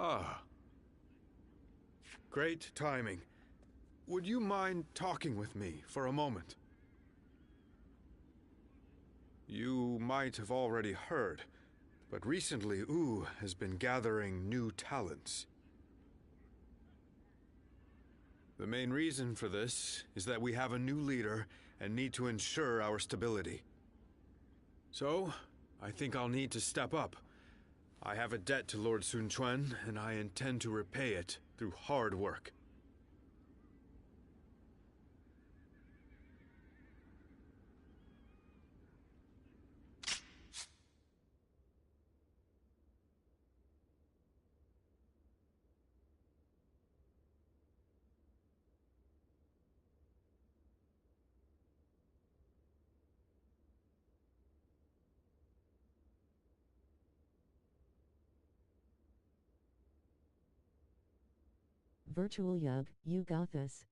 Ah, great timing. Would you mind talking with me for a moment? You might have already heard, but recently Wu has been gathering new talents. The main reason for this is that we have a new leader and need to ensure our stability. So, I think I'll need to step up. I have a debt to Lord Sun Quan, and I intend to repay it through hard work. Virtual Yug, you got this.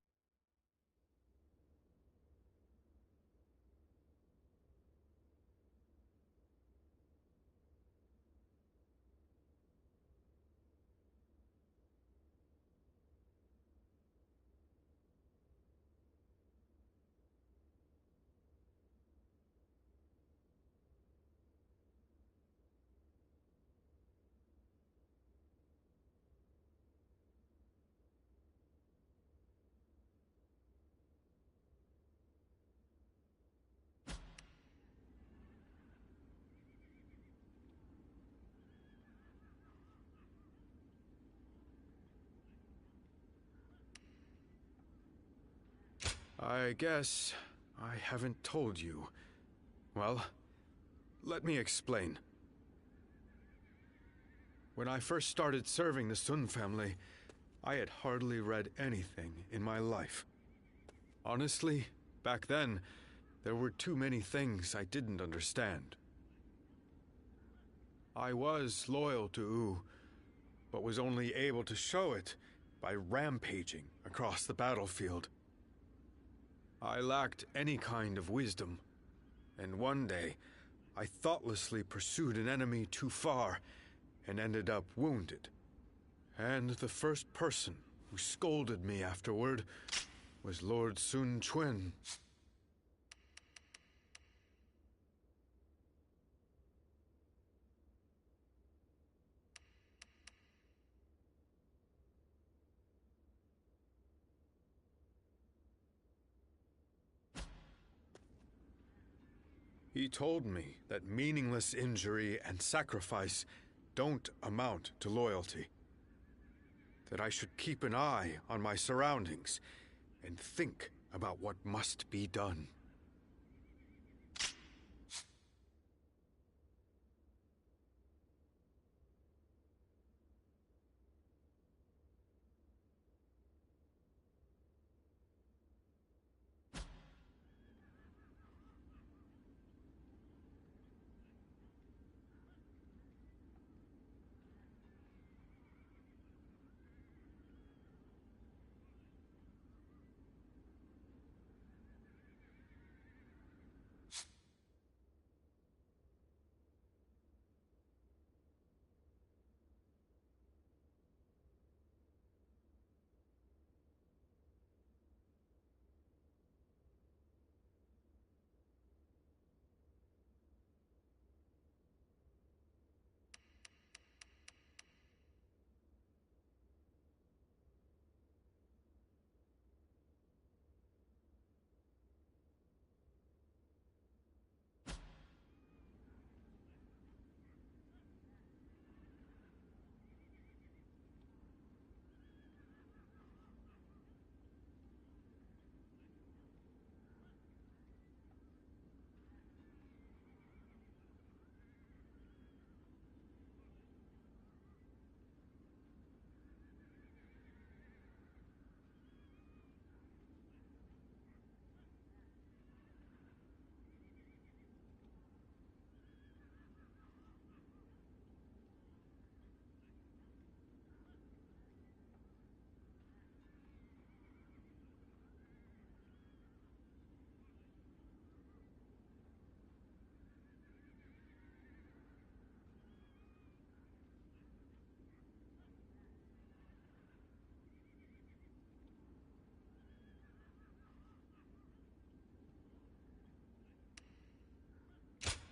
I guess I haven't told you. Well, let me explain. When I first started serving the Sun family, I had hardly read anything in my life. Honestly, back then, there were too many things I didn't understand. I was loyal to Wu, but was only able to show it by rampaging across the battlefield. I lacked any kind of wisdom, and one day, I thoughtlessly pursued an enemy too far and ended up wounded. And the first person who scolded me afterward was Lord Sun Quan. He told me that meaningless injury and sacrifice don't amount to loyalty. That I should keep an eye on my surroundings and think about what must be done.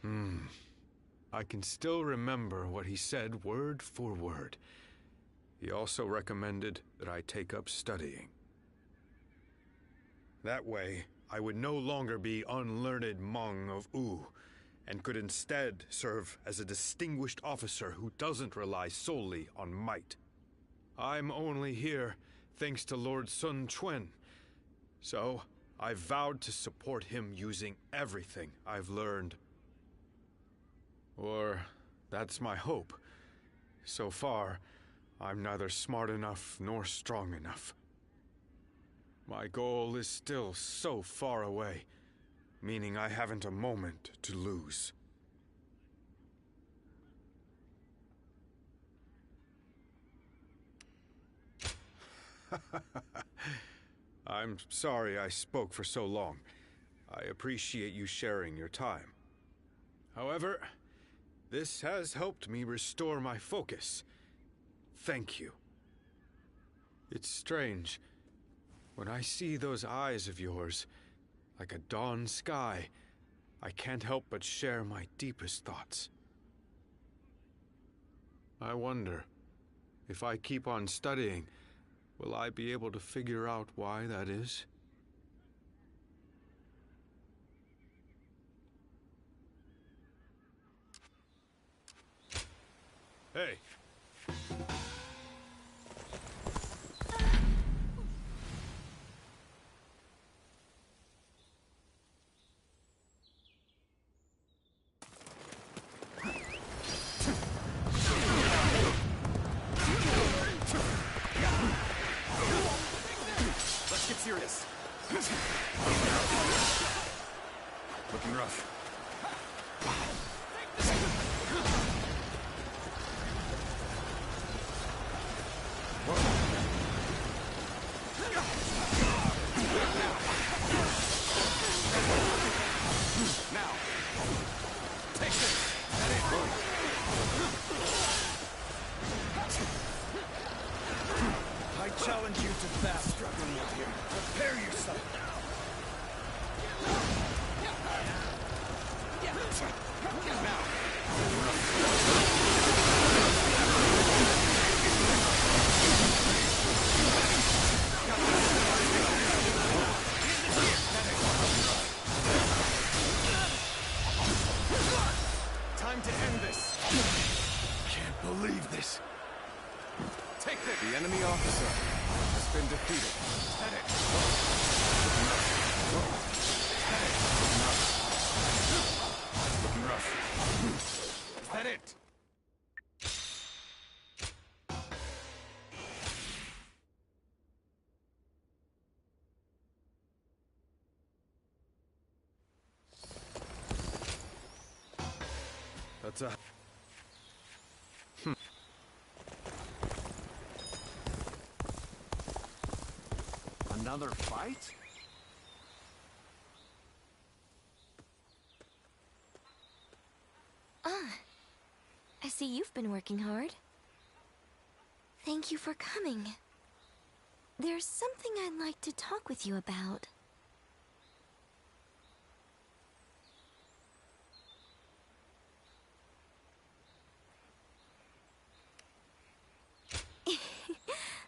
I can still remember what he said word for word. He also recommended that I take up studying. That way, I would no longer be unlearned Hmong of Wu, and could instead serve as a distinguished officer who doesn't rely solely on might. I'm only here thanks to Lord Sun Quan, so I vowed to support him using everything I've learned. Or that's my hope. So far, I'm neither smart enough nor strong enough. My goal is still so far away, meaning I haven't a moment to lose. I'm sorry I spoke for so long. I appreciate you sharing your time. However, this has helped me restore my focus. Thank you. It's strange. When I see those eyes of yours, like a dawn sky, I can't help but share my deepest thoughts. I wonder, if I keep on studying, will I be able to figure out why that is? Hey! Let's get serious. Looking rough. Now, take this. That ain't good. I challenge you to fast struggling out here. Prepare yourself. Now. Time to end this. Can't believe this. Take this. The enemy officer has been defeated. That it. Looking rough. Is that it? That's a... Another fight? I see you've been working hard. Thank you for coming. There's something I'd like to talk with you about.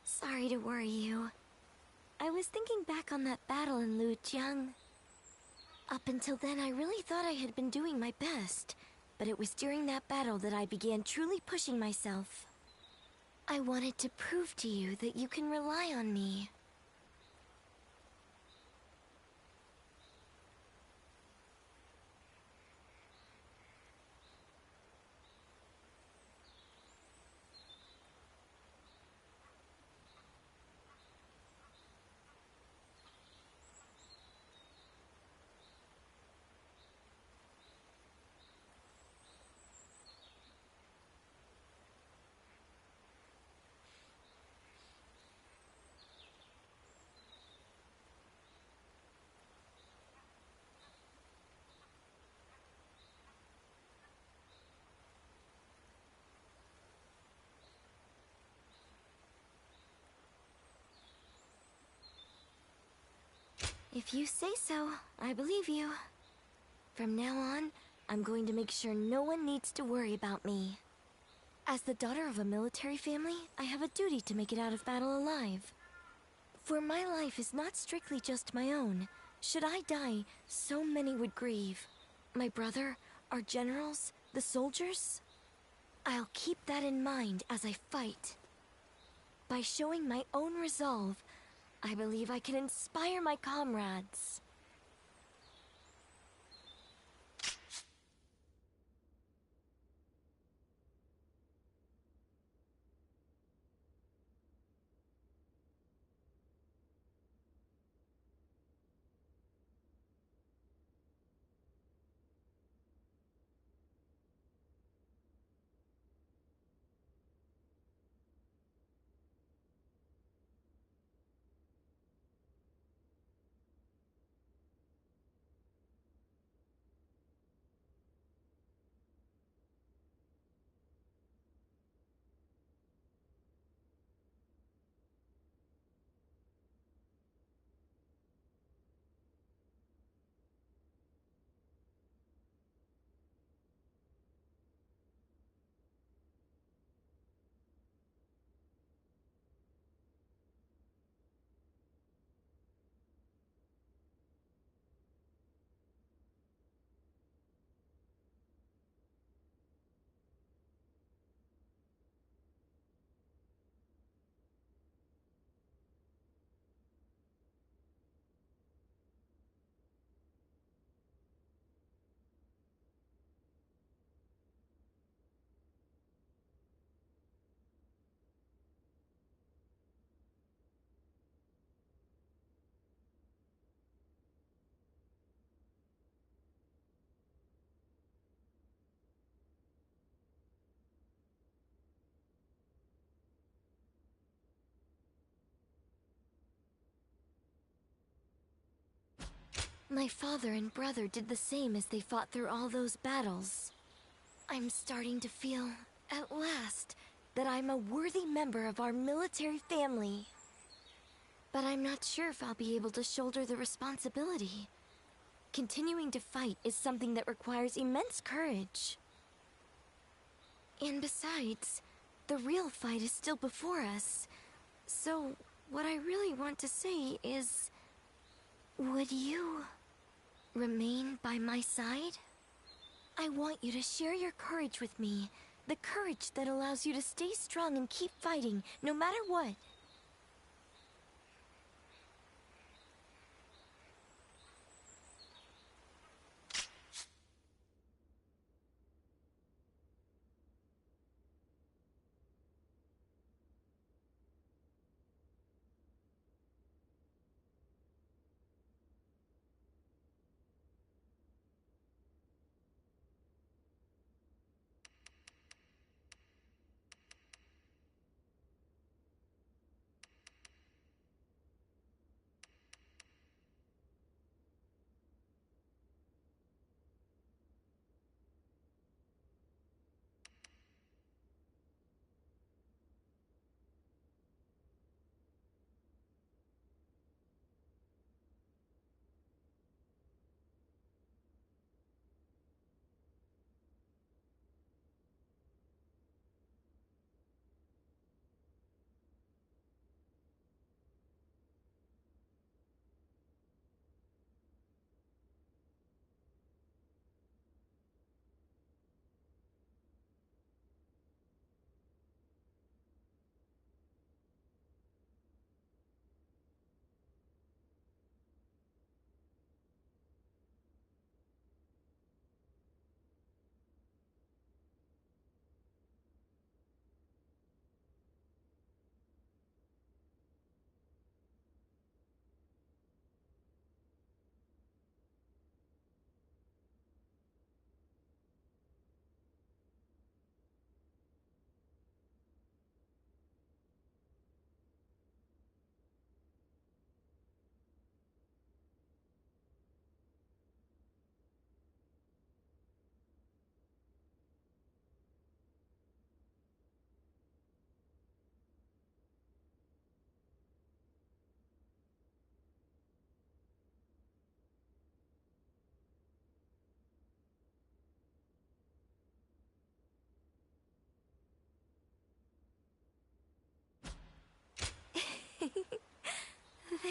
Sorry to worry you. I was thinking back on that battle in Lujiang. Up until then, I really thought I had been doing my best, but it was during that battle that I began truly pushing myself. I wanted to prove to you that you can rely on me. If you say so, I believe you. From now on, I'm going to make sure no one needs to worry about me. As the daughter of a military family, I have a duty to make it out of battle alive. For my life is not strictly just my own. Should I die, so many would grieve. My brother, our generals, the soldiers. I'll keep that in mind as I fight. By showing my own resolve, I believe I can inspire my comrades. My father and brother did the same as they fought through all those battles. I'm starting to feel, at last, that I'm a worthy member of our military family. But I'm not sure if I'll be able to shoulder the responsibility. Continuing to fight is something that requires immense courage. And besides, the real fight is still before us. So, what I really want to say is... would you... remain by my side? I want you to share your courage with me. The courage that allows you to stay strong and keep fighting, no matter what.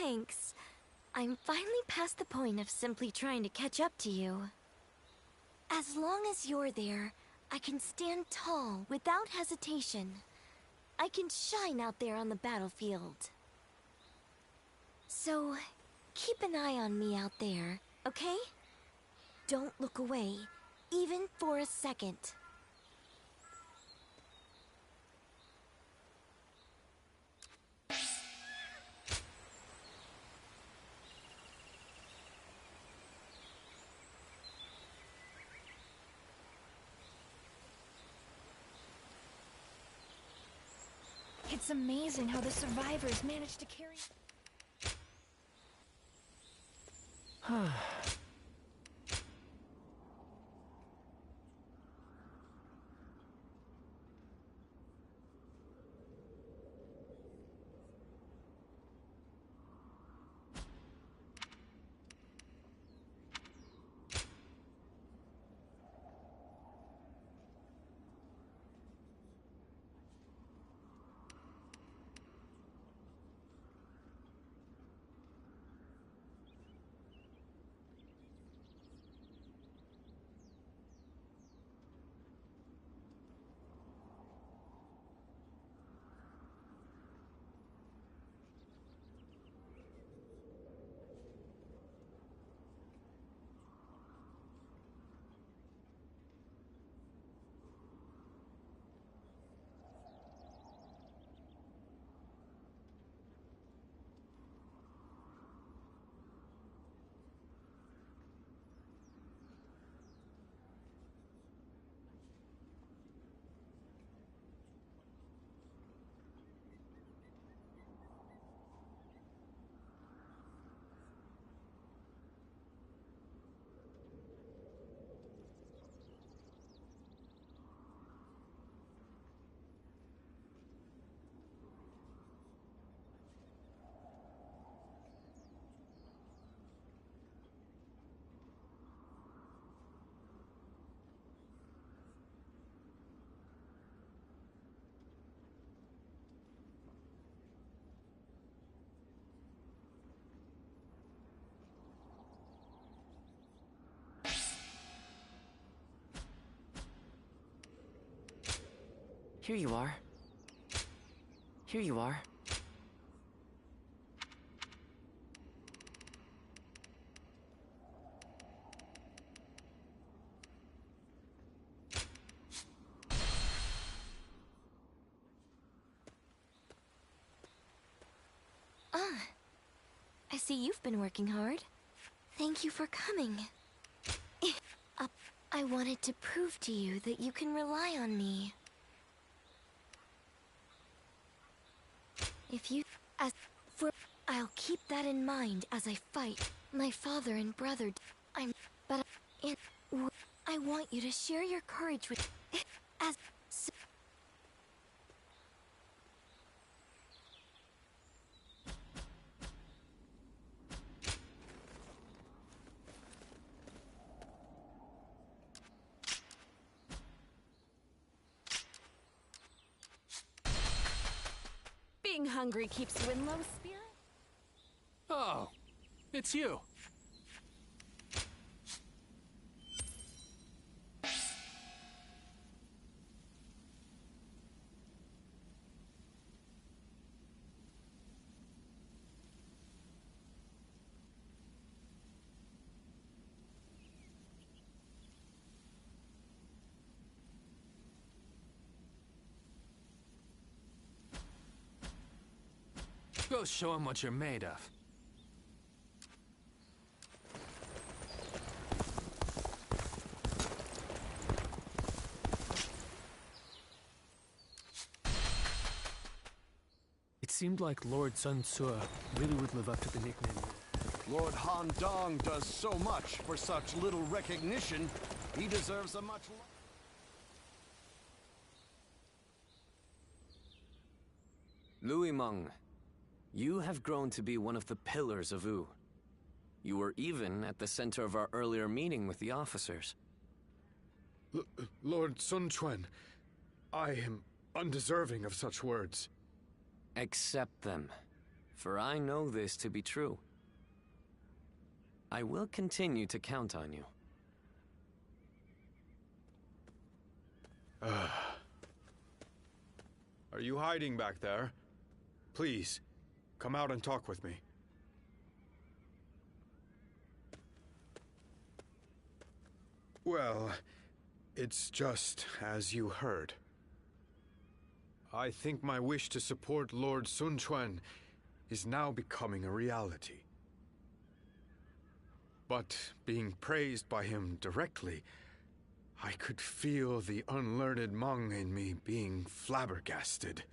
thanks. I'm finally past the point of simply trying to catch up to you. As long as you're there, I can stand tall without hesitation. I can shine out there on the battlefield. So, keep an eye on me out there, okay? Don't look away, even for a second. It's amazing how the survivors managed to carry... Here you are. Here you are. I see you've been working hard. Thank you for coming. I wanted to prove to you that you can rely on me. I'll keep that in mind as I fight my father and brother. I want you to share your courage with Being hungry keeps you in low spirit. Oh, it's you. Go show him what you're made of. It seemed like Lord Sun Tzu really would live up to the nickname. Lord Han Dong does so much for such little recognition. He deserves a much... Louis Meng, you have grown to be one of the pillars of Wu. You were even at the center of our earlier meeting with the officers. Lord Sun Quan, I am undeserving of such words. Accept them. for I know this to be true. I will continue to count on you. Are you hiding back there? Please, come out and talk with me. Well, it's just as you heard. I think my wish to support Lord Sun Quan is now becoming a reality. But being praised by him directly, I could feel the unlearned Hmong in me being flabbergasted.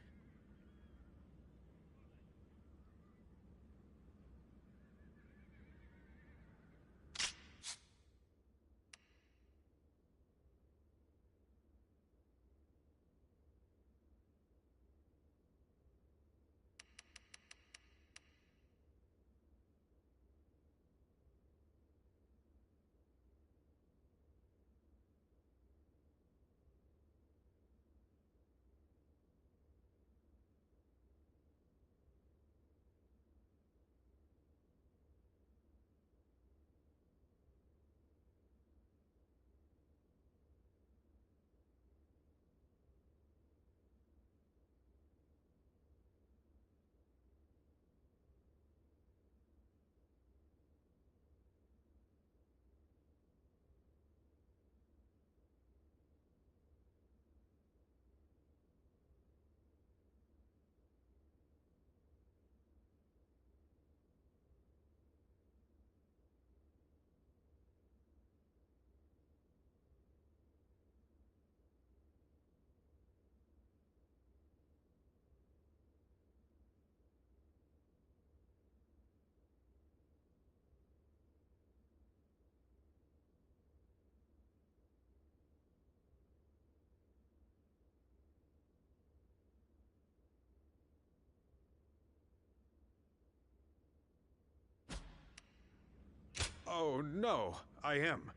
Oh, no, I am.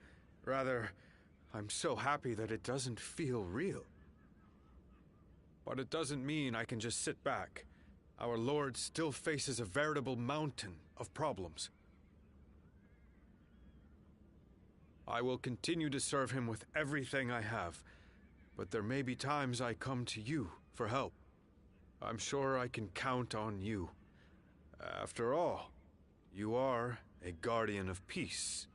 Rather, I'm so happy that it doesn't feel real. But it doesn't mean I can just sit back. Our Lord still faces a veritable mountain of problems. I will continue to serve him with everything I have, but there may be times I come to you for help. I'm sure I can count on you. After all, you are a guardian of peace.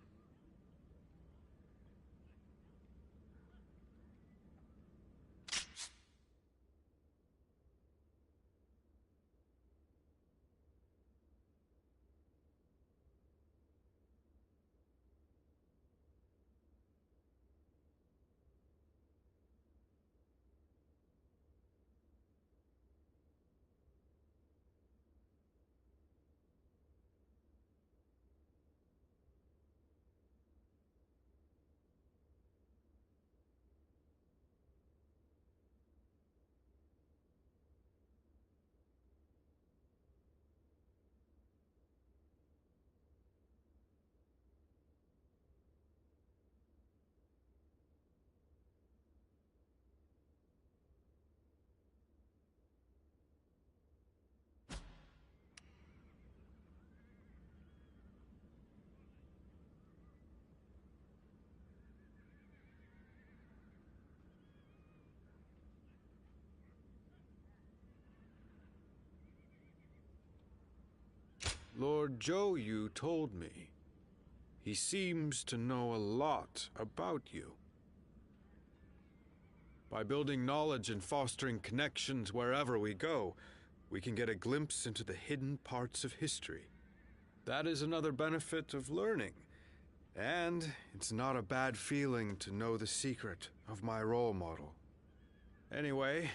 Lord Zhou Yu told me. He seems to know a lot about you. By building knowledge and fostering connections wherever we go, we can get a glimpse into the hidden parts of history. That is another benefit of learning. And it's not a bad feeling to know the secret of my role model. Anyway,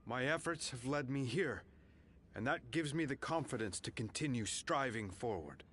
my efforts have led me here, and that gives me the confidence to continue striving forward.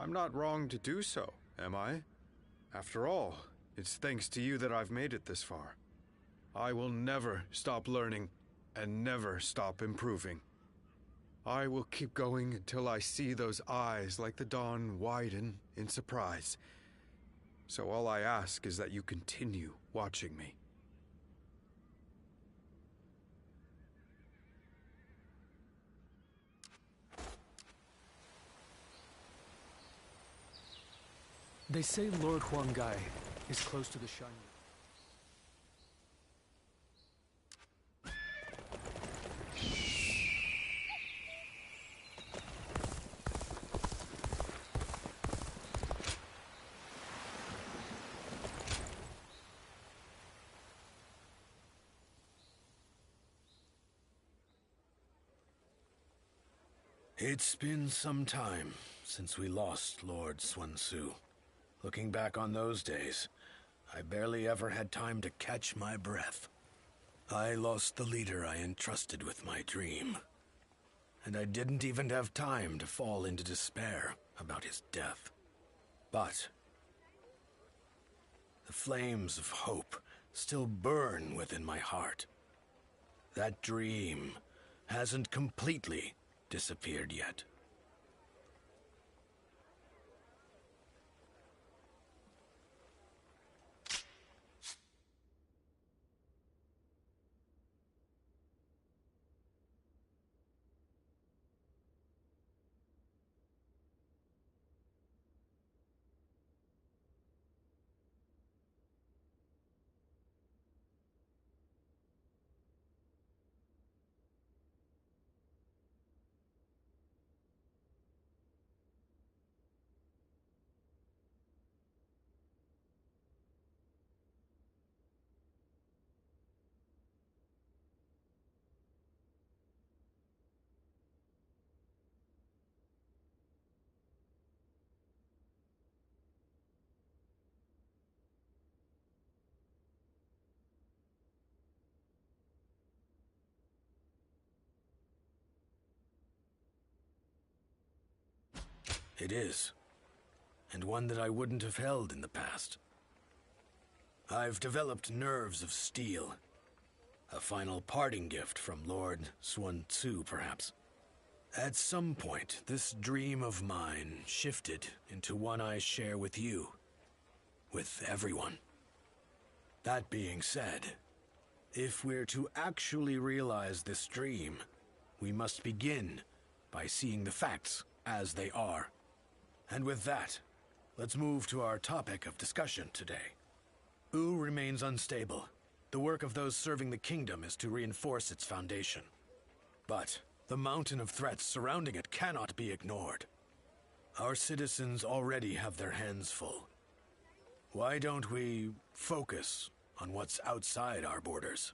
I'm not wrong to do so, am I? After all, it's thanks to you that I've made it this far. I will never stop learning and never stop improving. I will keep going until I see those eyes like the dawn widen in surprise. So all I ask is that you continue watching me. They say Lord Huangai is close to the Shan. It's been some time since we lost Lord Sun Tzu. Looking back on those days, I barely ever had time to catch my breath. I lost the leader I entrusted with my dream, and I didn't even have time to fall into despair about his death. But the flames of hope still burn within my heart. That dream hasn't completely disappeared yet. It is, and one that I wouldn't have held in the past. I've developed nerves of steel, a final parting gift from Lord Sun Tzu, perhaps. At some point, this dream of mine shifted into one I share with you, with everyone. That being said, if we're to actually realize this dream, we must begin by seeing the facts as they are. And with that, let's move to our topic of discussion today. Wu remains unstable. The work of those serving the kingdom is to reinforce its foundation. But the mountain of threats surrounding it cannot be ignored. Our citizens already have their hands full. Why don't we focus on what's outside our borders?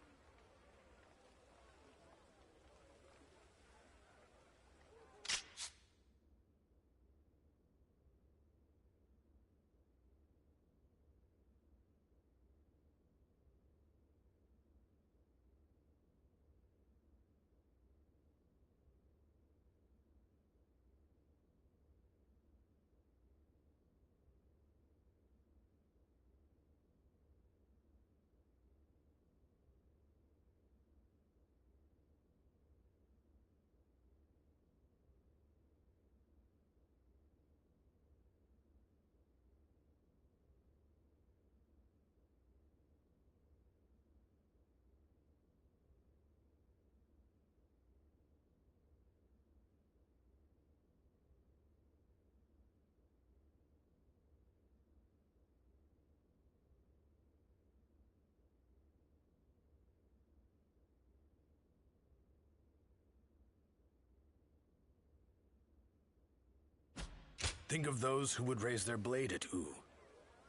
Think of those who would raise their blade at Wu.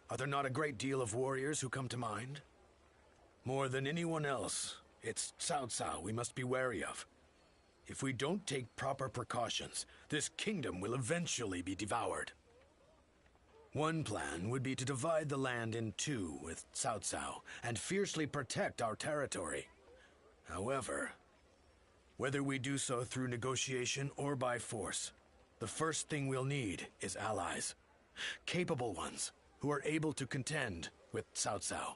Are there not a great deal of warriors who come to mind? More than anyone else, it's Cao Cao we must be wary of. If we don't take proper precautions, this kingdom will eventually be devoured. One plan would be to divide the land in two with Cao Cao and fiercely protect our territory. However, whether we do so through negotiation or by force, the first thing we'll need is allies. Capable ones who are able to contend with Cao Cao.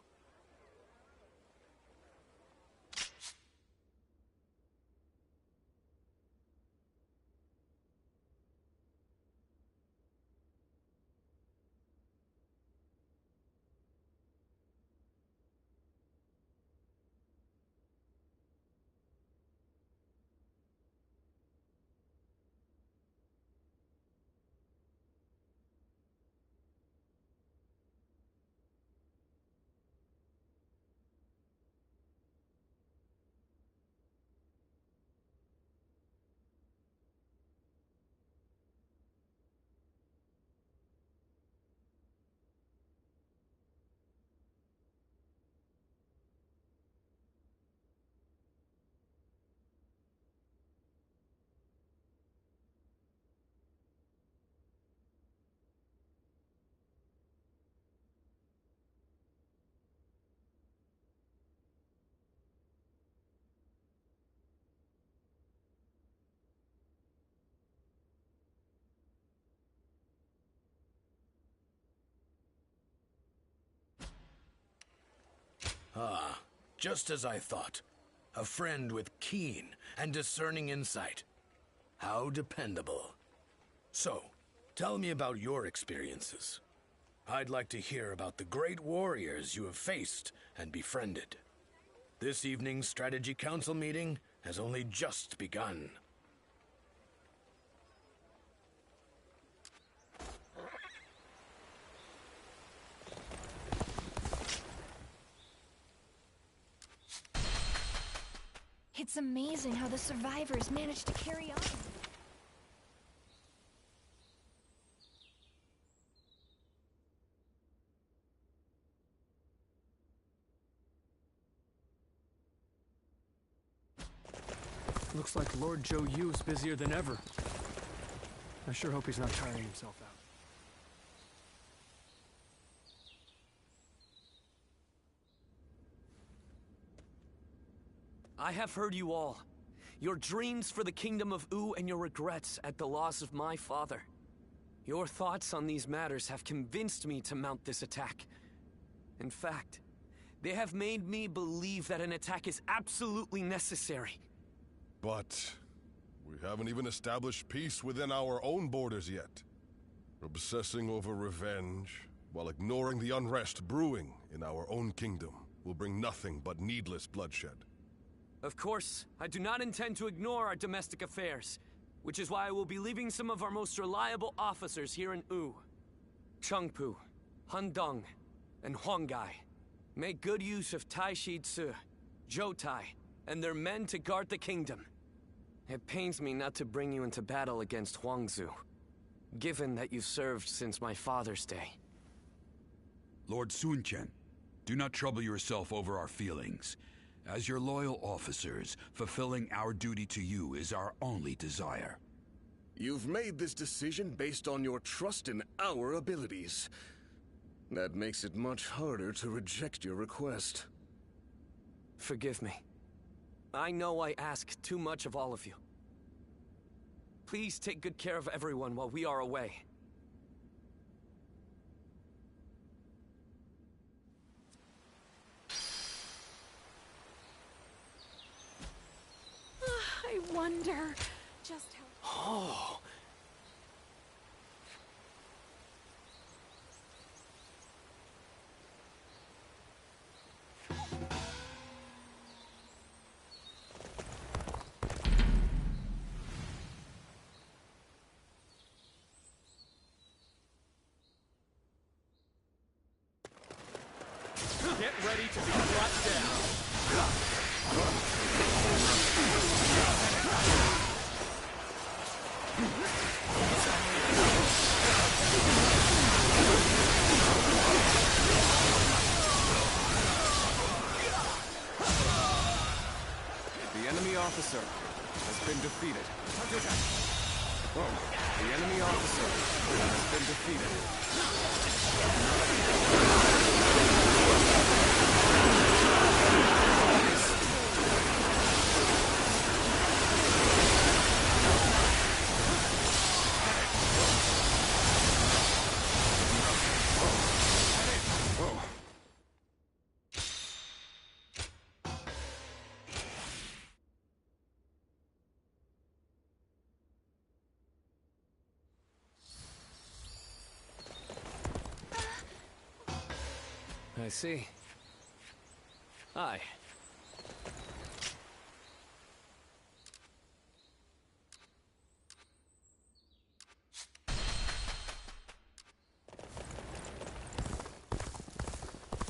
Ah, just as I thought. A friend with keen and discerning insight. How dependable. So, tell me about your experiences. I'd like to hear about the great warriors you have faced and befriended. This evening's Strategy Council meeting has only just begun. It's amazing how the survivors managed to carry on. Looks like Lord Zhou Yu is busier than ever. I sure hope he's not tiring himself out. I have heard you all. Your dreams for the kingdom of Wu and your regrets at the loss of my father. Your thoughts on these matters have convinced me to mount this attack. In fact, they have made me believe that an attack is absolutely necessary. But we haven't even established peace within our own borders yet. Obsessing over revenge while ignoring the unrest brewing in our own kingdom will bring nothing but needless bloodshed. Of course, I do not intend to ignore our domestic affairs, which is why I will be leaving some of our most reliable officers here in Wu. Chengpu, Handong, and Huanggai. Make good use of Tai Shi Tzu, Zhou Tai, and their men to guard the kingdom. It pains me not to bring you into battle against Huangzu, given that you've served since my father's day. Lord Sun Chen, do not trouble yourself over our feelings. As your loyal officers, fulfilling our duty to you is our only desire. You've made this decision based on your trust in our abilities. That makes it much harder to reject your request. Forgive me. I know I ask too much of all of you. Please take good care of everyone while we are away. I wonder just how... Oh. Get ready to be brought down. The enemy officer has been defeated. The enemy officer has been defeated. I see. Hi.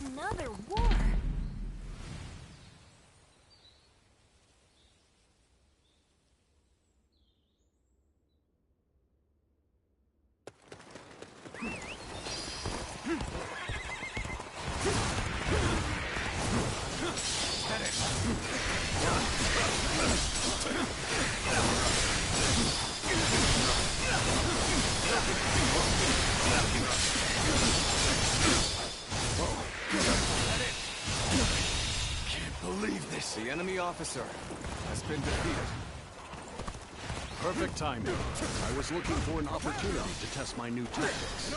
Another war? The enemy officer has been defeated. Perfect timing. I was looking for an opportunity to test my new tactics.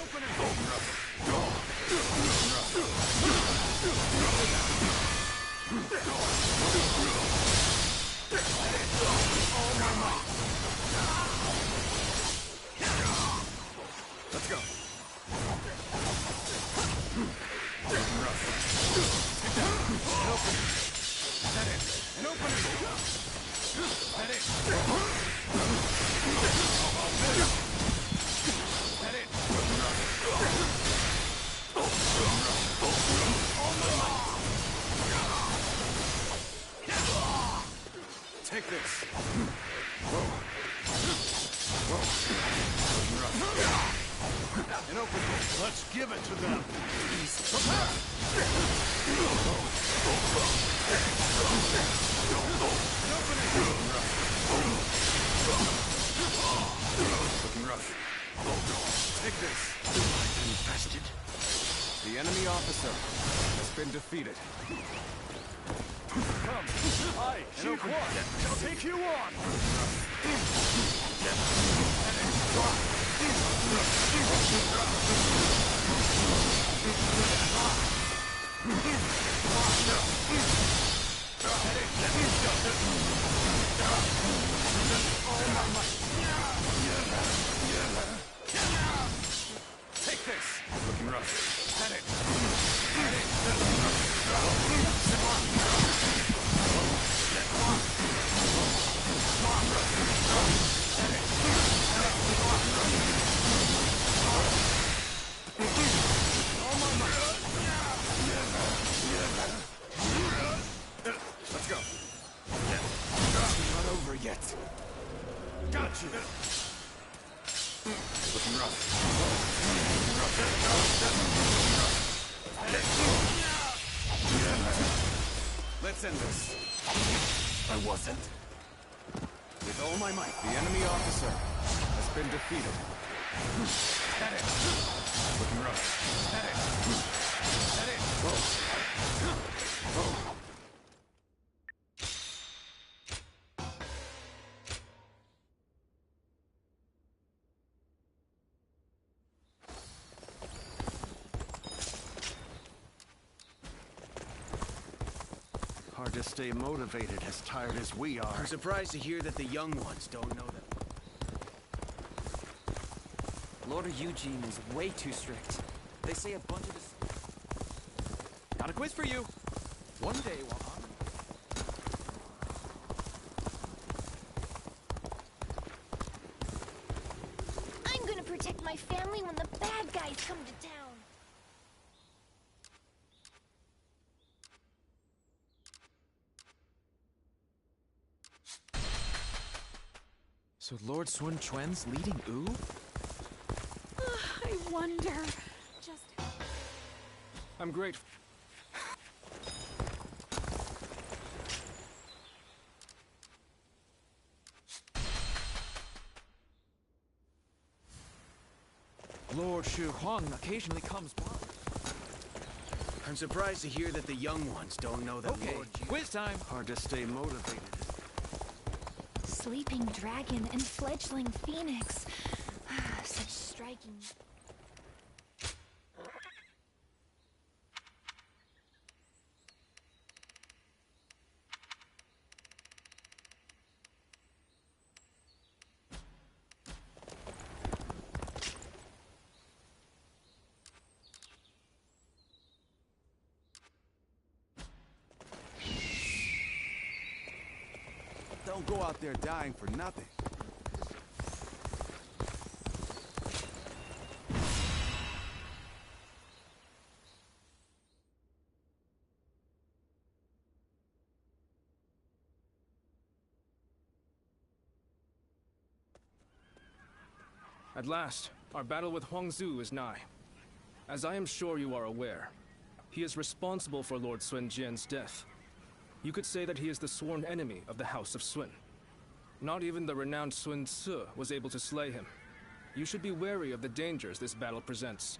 Let's go. And open it! That it! That it! Take this! Whoa! And open it! Let's give it to them! Looking rough. Take this. Infested. The enemy officer has been defeated. Come, I, Chief One, shall take you on. Take this. Looking rough. At it. At it. Let's go. Not over yet. Got you. Looking rough. Let's end this. I wasn't. With all my might, the enemy officer has been defeated. At it. Looking rough. At it. At it. Whoa. Whoa. Hard to stay motivated as tired as we are. I'm surprised to hear that the young ones don't know that. Lord Eugene is way too strict. They say a bunch of this... Got a quiz for you! One day while I'm gonna protect my family when the bad guys come to town. So Lord Sun Quan's leading Wu? I wonder... just... I'm grateful. Lord Shu Huang occasionally comes by. I'm surprised to hear that the young ones don't know that Lord quiz time! Hard to stay motivated. Sleeping dragon and fledgling phoenix. Such striking... don't go out there dying for nothing. At last, our battle with Huangzu is nigh. As I am sure you are aware, he is responsible for Lord Sun Jian's death. You could say that he is the sworn enemy of the House of Sun. Not even the renowned Sun Tzu was able to slay him. You should be wary of the dangers this battle presents.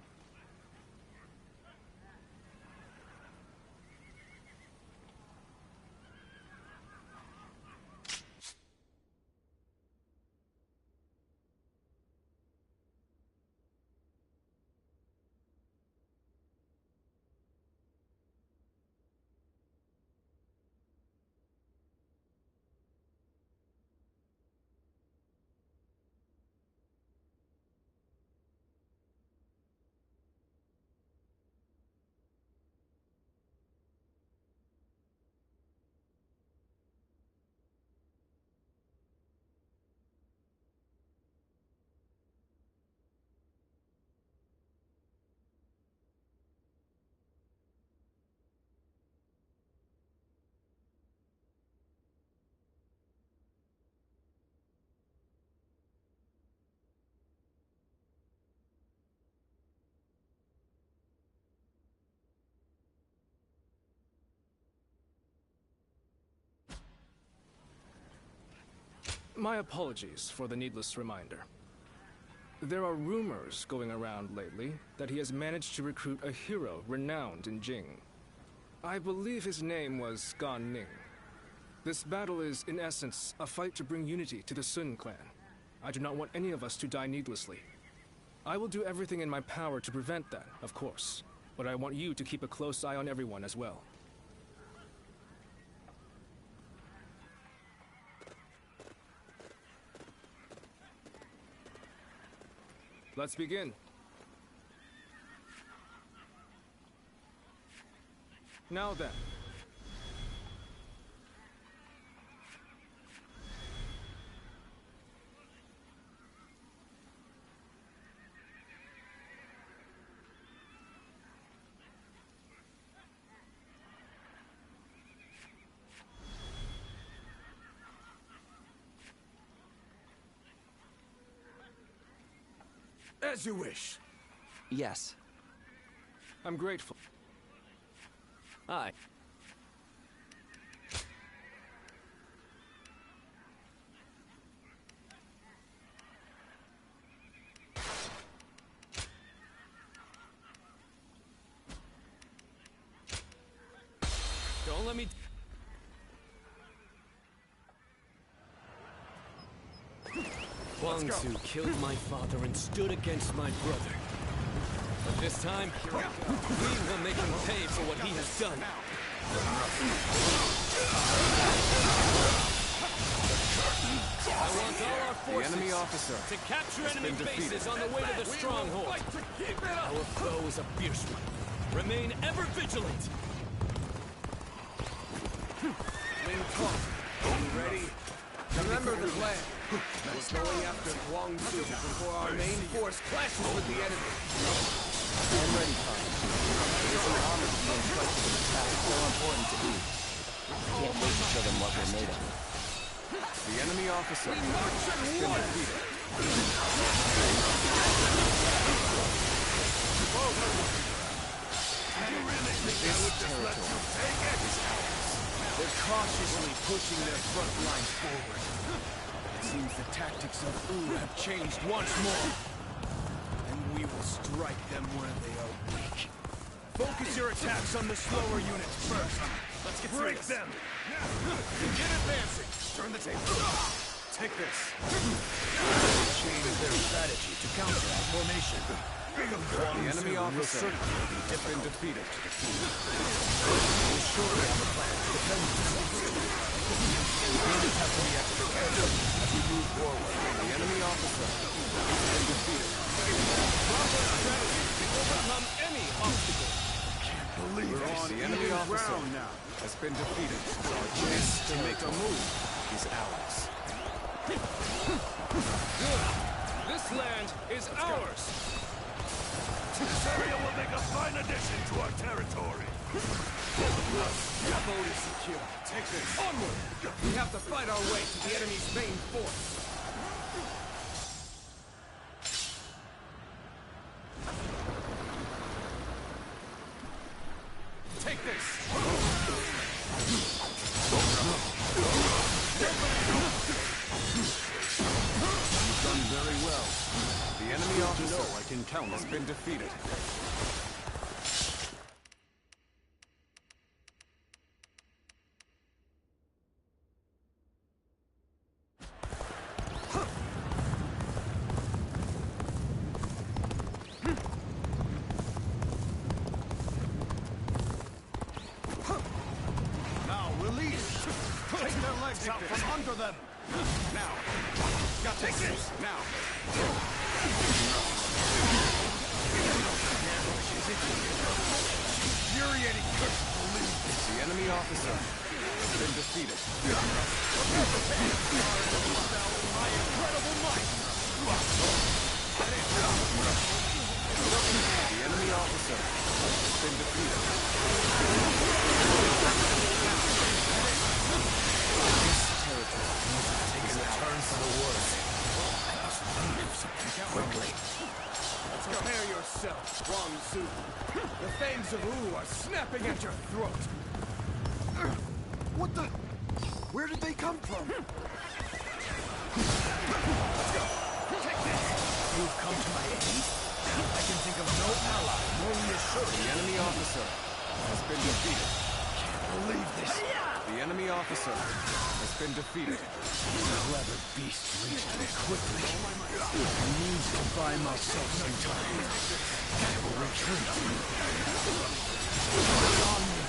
My apologies for the needless reminder. There are rumors going around lately that he has managed to recruit a hero renowned in Jing. I believe his name was Gan Ning. This battle is, in essence, a fight to bring unity to the Sun clan. I do not want any of us to die needlessly. I will do everything in my power to prevent that, of course, but I want you to keep a close eye on everyone as well. Let's begin. Now then. As you wish. Yes. I'm grateful. Aye. Don't let me... Huangzu killed my father and stood against my brother. But this time, we will make him pay for what he has done. I want all our forces the enemy officer to capture enemy bases on the way to the stronghold. Our foe is a fierce one. Remain ever vigilant. Ling Tong, are you ready? Remember the plan. We're going after Huangzu before our main force clashes with the enemy. I'm ready, Khan. It is an honor to be entrusted with a task so important to you. Can't wait to show them what we're made of. The enemy officer has been defeated. This territory is ours. They're cautiously pushing their front line forward. It seems the tactics of Wu have changed once more. And we will strike them where they are weak. Focus your attacks on the slower units first. Let's get break them. Begin advancing. Turn the table. Take this. Change their strategy to counter our formation. The enemy officer has been defeated. We surely have a plan to defend themselves. We just have to be extra careful as we move forward. The enemy officer has been defeated. Proper strategy to overcome any obstacle. We're on the enemy officer now has been defeated. Our chance to make a move. is ours. Good. This land is ours. This area will make a fine addition to our territory. Your boat is secure. Take this. Onward! We have to fight our way to the enemy's main force. Take this. You've done very well. The enemy officer I can count has been defeated. Now release. Take their legs out from under them. Now. Got Take this. Now. Infuriating curse to believe. The enemy officer has been defeated. My incredible might. The enemy officer has been defeated. This territory is taking a turn for the worse. I must think of something quickly. Prepare yourself, Wang Su. The fangs of Wu are snapping at your throat. What the? Where did they come from? Let's go. Take this. You've come to my aid? I can think of no ally more reassuring. The enemy officer has been defeated. Can't believe this. The enemy officer has been defeated. Clever beast reached me quickly. I need to buy myself some time. I will retreat. On me.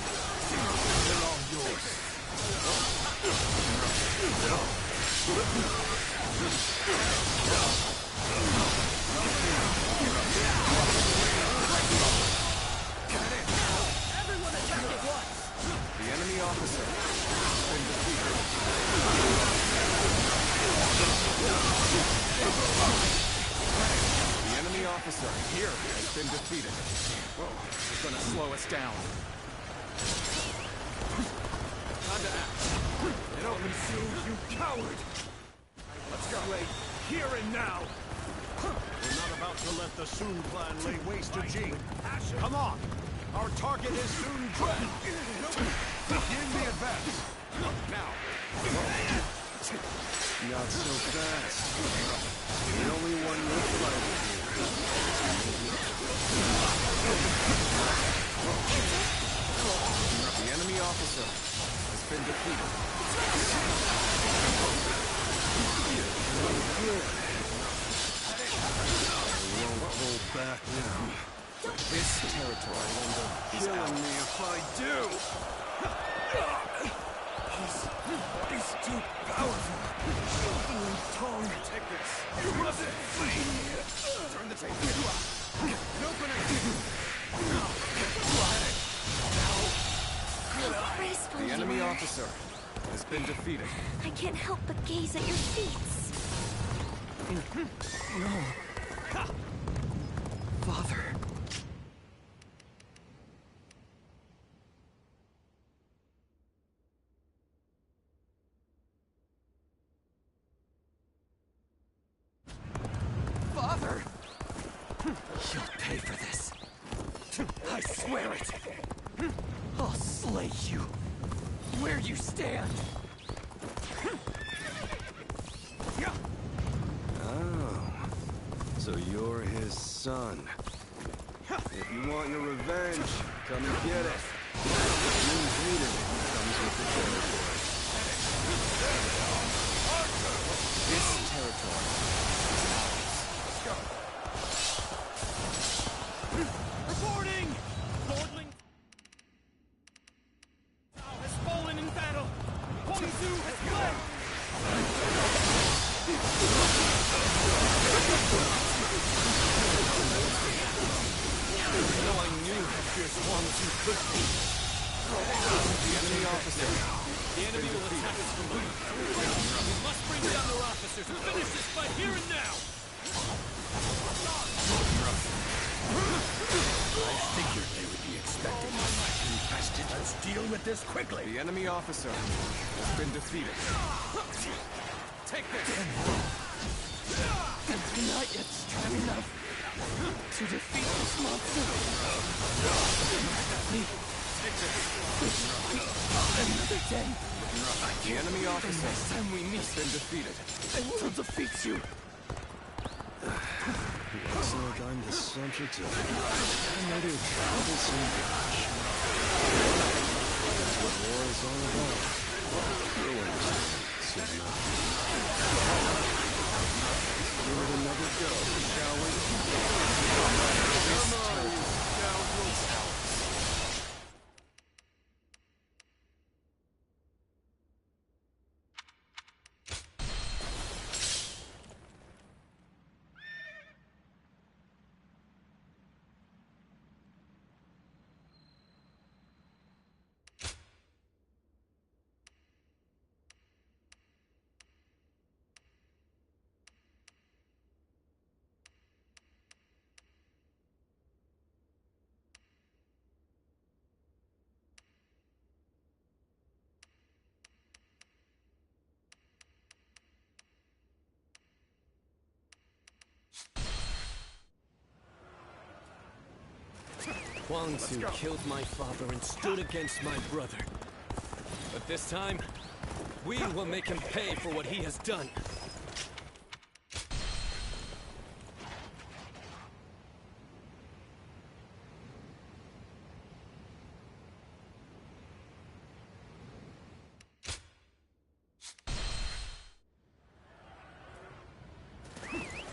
They're all yours. Everyone attack at once. The enemy officer has been defeated. The enemy officer here has been defeated. Whoa, it's gonna slow us down. Time to act. It opens soon, you coward! Let's go. Here and now! We're not about to let the Sun clan lay waste to Jing. Come on. Our target is Sun Quan. Begin the advance. Now. Not so fast. The only one worth fighting The enemy officer has been defeated. We won't hold back now. This territory will end up killing me if I do. He's too powerful. Tongue, take this. You mustn't flee. Turn the table. An opening. Graceful The you enemy are. officer has been defeated. I can't help but gaze at your feats. No. Father. Father! You'll pay for this. I swear it. I'll slay you. Where you stand. Oh. So you're his son. If you want your revenge, come and get it. You hated it. Comes with the territory. This territory. Let's go. Reporting! Lordling has fallen in battle. Huang Zu has fled. No, I knew how fierce Huang Zu could be. The enemy officer The enemy will attack us from below. We must bring down their officers and finish this fight here and now! I figured they would be expecting us. Let's deal with this quickly. The enemy officer has been defeated. Take this! I'm not yet strong enough to defeat this monster. Take this! Another day. The enemy officer Next time we meet, has been defeated. I will defeat you. Looks like I'm the subject of another troublesome batch. That's what war is all about. Ruins, soon enough. Give it another go, shall we? This turtle is ours. Huang Zu killed my father and stood against my brother. But this time, we will make him pay for what he has done.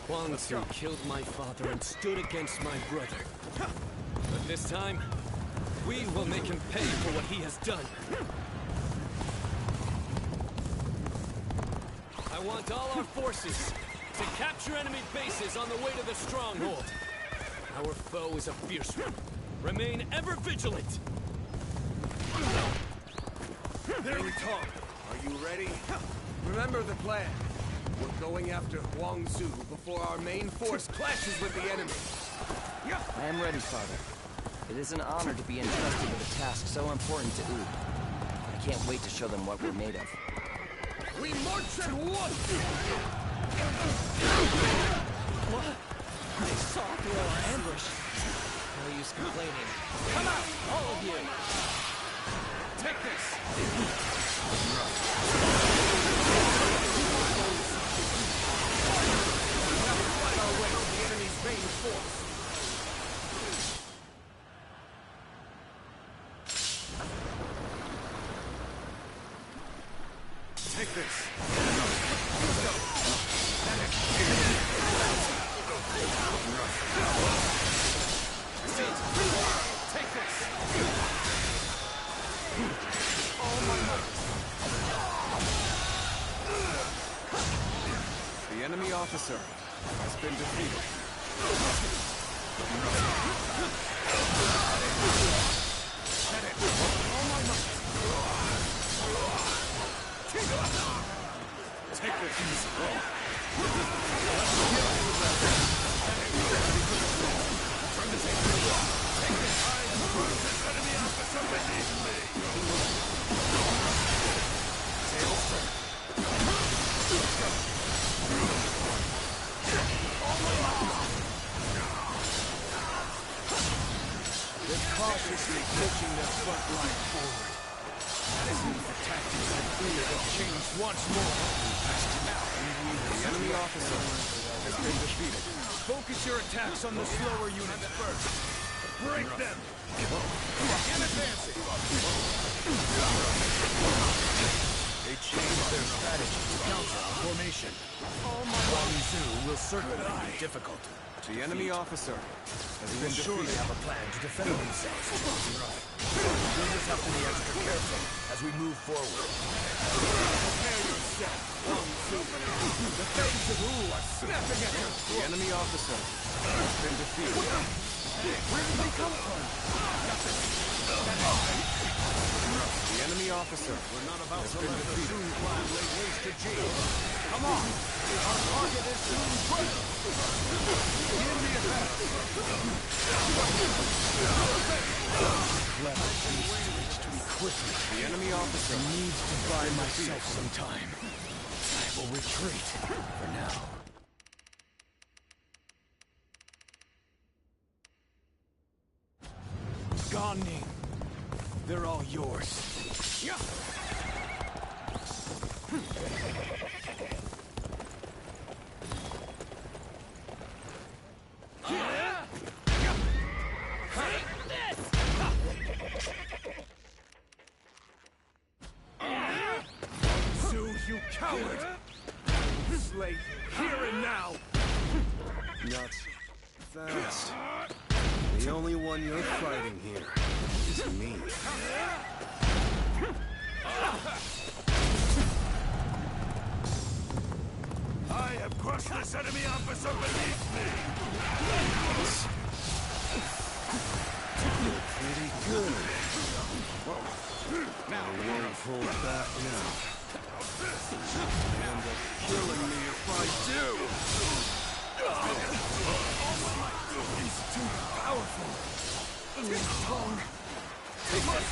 Huang Zu killed my father and stood against my brother. But this time, we will make him pay for what he has done. I want all our forces to capture enemy bases on the way to the stronghold. Our foe is a fierce one. Remain ever vigilant. There we talk. Are you ready? Remember the plan. We're going after Huang Zu before our main force clashes with the enemy. I am ready, Father. It is an honor to be entrusted with a task so important to Wu. I can't wait to show them what we're made of. We march at once! What? I saw through our ambush. No use complaining. Come out, all of you! Take this! Fight our way to the enemy's main force. Take this. Take this. The enemy officer has been defeated. Take this. They're cautiously pushing their front line forward. That seems the tactics of fear have changed once more. The enemy officer has been defeated. Focus your attacks on the slower units first. Break them! Begin advancing! They changed their strategy to counter our formation. Huang Zu will certainly be difficult. The enemy officer has They been will surely defeated. have a plan to defend themselves. We'll just have to be extra careful as we move forward. Prepare yourself, Huang Zu. The things of Wu are snapping at you. The enemy officer has been defeated. Where did they come from? The enemy officer. We're not about to let the Soon clan lay waste to Jing. Come on! Our target is Soon Dread! Begin the attack! Clever beast reached me quickly. The enemy officer needs to buy myself some time. I will retreat for now. Gone, Ning. They're all yours. You coward! Slay here and now! Not fast. The only one you're fighting here is me. I have crushed this enemy officer beneath me! You're pretty good. Now I won't hold back now. You'll end up killing me if I do! He's too powerful! His tongue! Take this!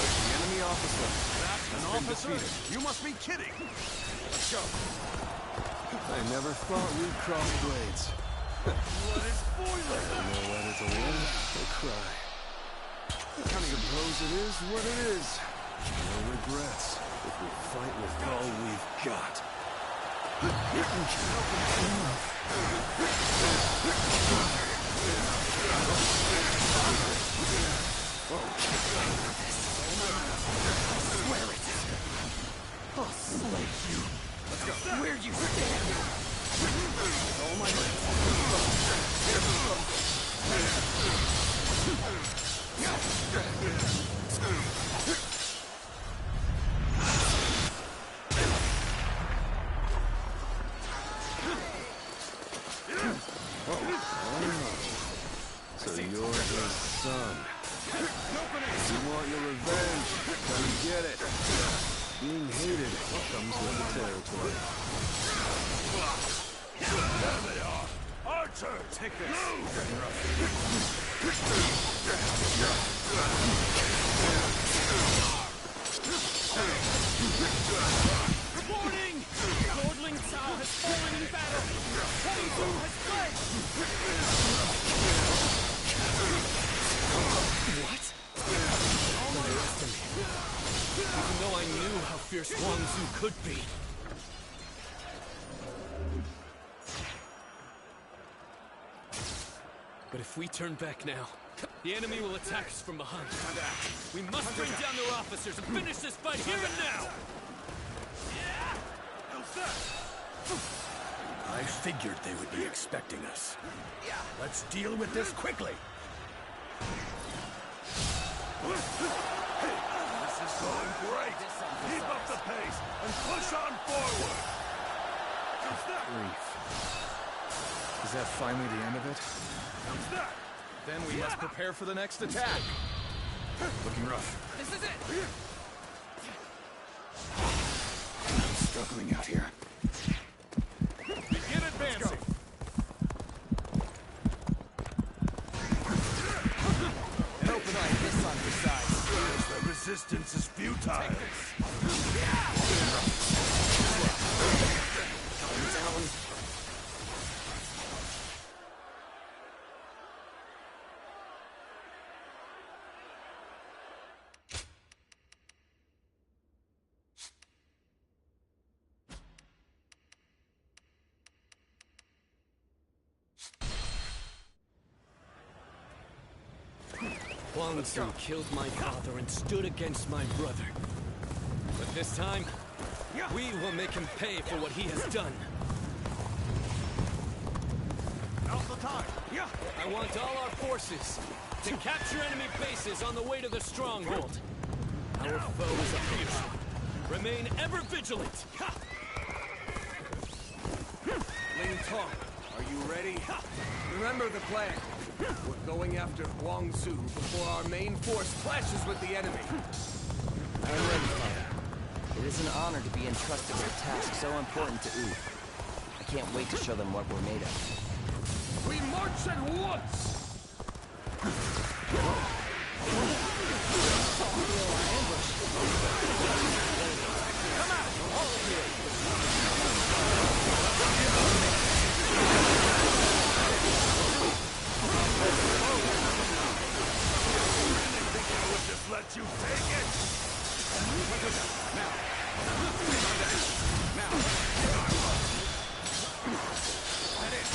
The enemy officer. That's an officer? You must be kidding! Let's go! I never thought we'd cross blades. Blood is boiling! I know whether to win or cry. Suppose it is what it is. No regrets if we fight with all we've got. Swear it! I'll slay you! Let's go! Where you stand! All my So you're his son. If you want your revenge, come get it. Being hated comes with the territory. There they are! Archer, take this! Warning! Lordling Cao has fallen in battle! Huangfu has fled! What? Even though I knew how fierce Huangfu could be. But if we turn back now, the enemy will attack us from behind. We must bring down their officers and finish this fight here and now! I figured they would be expecting us. Let's deal with this quickly. This is going great! Keep up the pace and push on forward! Grief. Is that finally the end of it? Then we must prepare for the next attack. Looking rough. This is it! I'm struggling out here. Begin advancing! An open eye this on your side. The resistance is futile. Huangfu killed my father and stood against my brother. But this time, we will make him pay for what he has done. Now's the time! I want all our forces to capture enemy bases on the way to the stronghold. Our foe is a fierce one. Remain ever vigilant. Ling Tong, Are you ready? Remember the plan. We're going after Guangzhou before our main force clashes with the enemy. I'm ready, Father. It is an honor to be entrusted with a task so important to Wu. I can't wait to show them what we're made of. We march at once! Come out, all of you! Just let you take it! Now! Now! That is!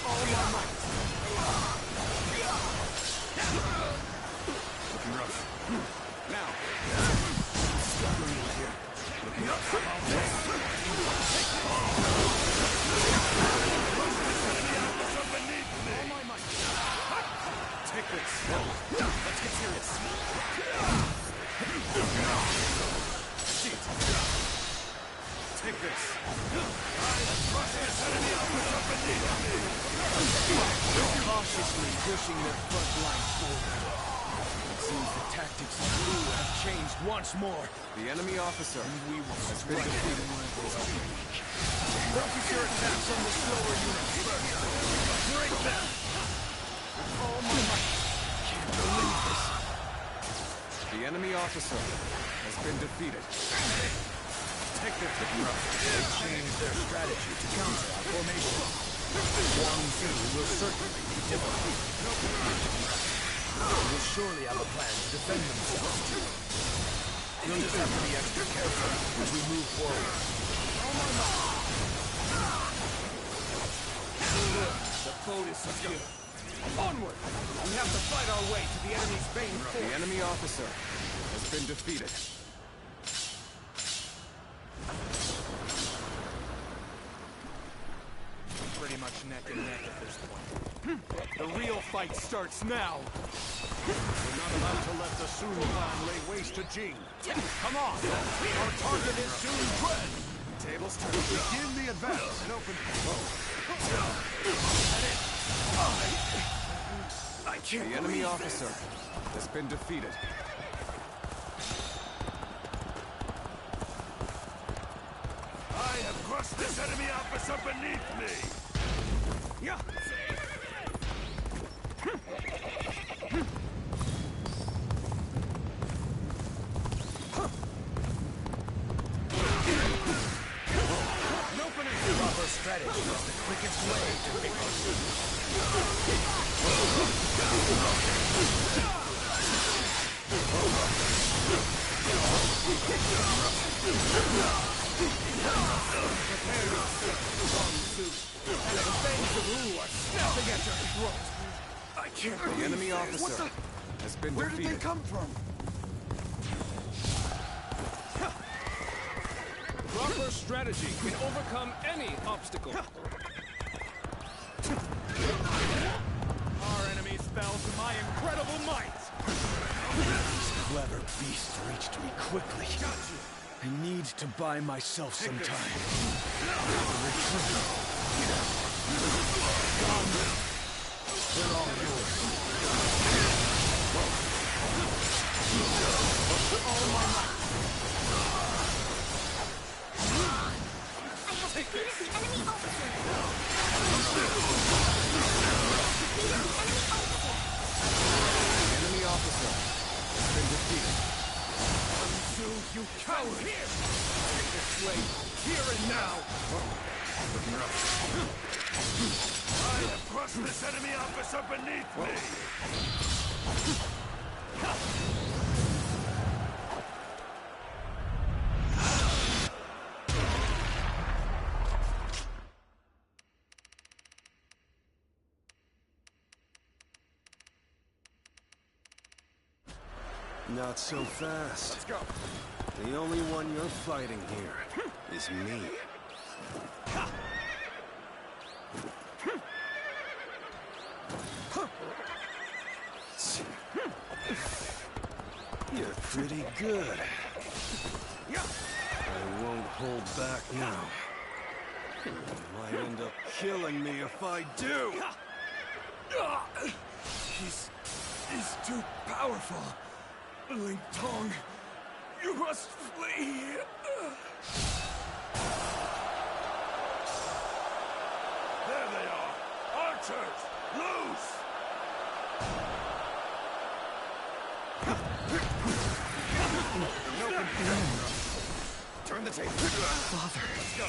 All my might! Looking rough. Now! Struggling here. Looking rough. All my might! Take this! Let's get serious! Shit! Take this! They're cautiously pushing their front line forward. It seems the tactics of Wu have changed once more. The enemy officer has been defeated. Focus your attacks on the slower units first. Break them! With all my might. Can't believe this. The enemy officer has been defeated. Take their pick rough. They changed their strategy to counter our formation. Guangzhou will certainly be difficult. They will surely have a plan to defend themselves too. We'll just have to be extra careful as we move forward. The boat is secure. Onward! We have to fight our way to the enemy's main force. The enemy officer has been defeated. Pretty much neck and neck at this point. The real fight starts now. We're not about to let the Sun clan lay waste to Jing. Come on! Our target is Sun Quan! Tables turn. Begin the advance and open. I can't. The enemy officer has been defeated. I have crushed this enemy officer beneath me! Yeah. Proper strategy is the quickest way to victory. Prepare yourself, Guangzhou. And the fangs of Wu are snapping at your throat. I can't believe The enemy officer has been Where defeated. did they come from? Proper strategy can overcome any obstacle. Our enemies fell to my incredible might. These clever beasts reached me quickly. I need to buy myself some time. They're all yours. All my might. Defeated the enemy officer! The enemy officer has been defeated. Guangzhou, you coward! Here! Take this way, here and now! Looking rough. I have crushed this enemy officer beneath me! Not so fast. Let's go. The only one you're fighting here is me. You're pretty good. I won't hold back now. My might end up killing me if I do. He's too powerful. Ling Tong, you must flee. There they are! Archers! Loose! Turn the table. Father. Let's go.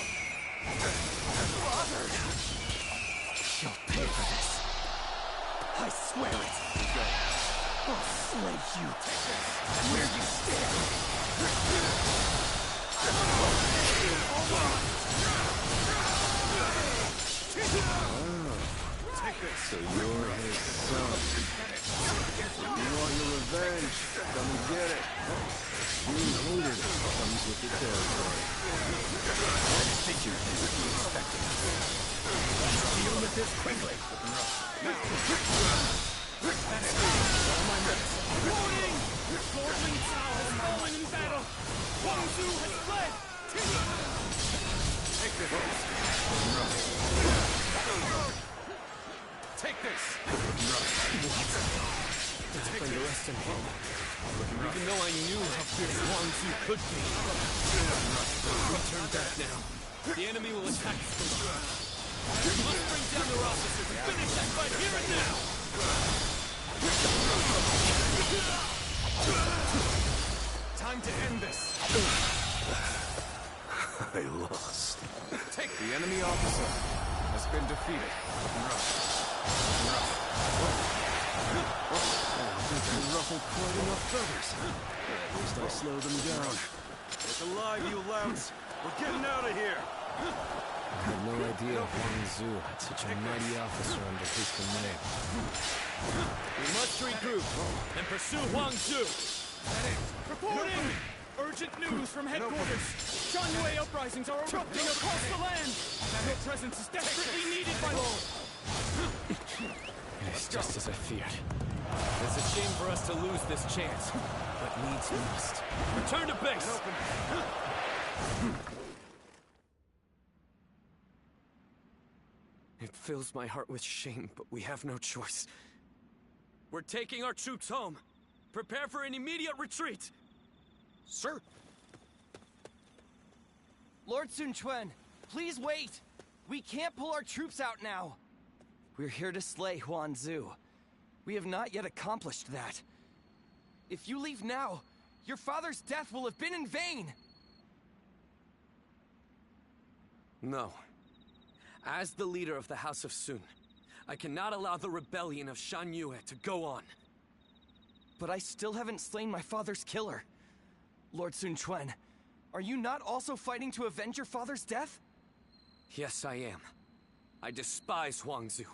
Father! You'll pay for this. I swear it. I'll slay you. Where you stand. Take this. So you're his son. You want your revenge? Come and get it. Being hated comes with the territory. Figured this would be expected. Deal with this quickly. All my minutes. Warning! Lord Ling Cao has fallen in battle. Huang Zu has fled. Take this. Take this. Take the rest in home. Even though I knew how fierce Huang Zu could be. We turn back now. The enemy will attack us from behind. We must bring down their officers and finish this fight here and now! Time to end this. I lost. Take the enemy officer has been defeated. I think I ruffled quite enough feathers. At least I slowed them down. Look alive, you louts! We're getting out of here! I had no idea Huang Zu had such a mighty officer under his command. We must regroup and pursue Huang Zu. Reporting! Urgent news from headquarters. Shangyue uprisings are erupting across the land. Your presence is desperately needed, my lord. It's just as I feared. It's a shame for us to lose this chance, but needs must. Return to base. It fills my heart with shame, but we have no choice. We're taking our troops home. Prepare for an immediate retreat. Sir. Lord Sun Quan, please wait. We can't pull our troops out now. We're here to slay Huan Zu. We have not yet accomplished that. If you leave now, your father's death will have been in vain. No. As the leader of the House of Sun, I cannot allow the rebellion of Shangyue to go on. But I still haven't slain my father's killer. Lord Sun Quan, are you not also fighting to avenge your father's death? Yes, I am. I despise Huang Zu.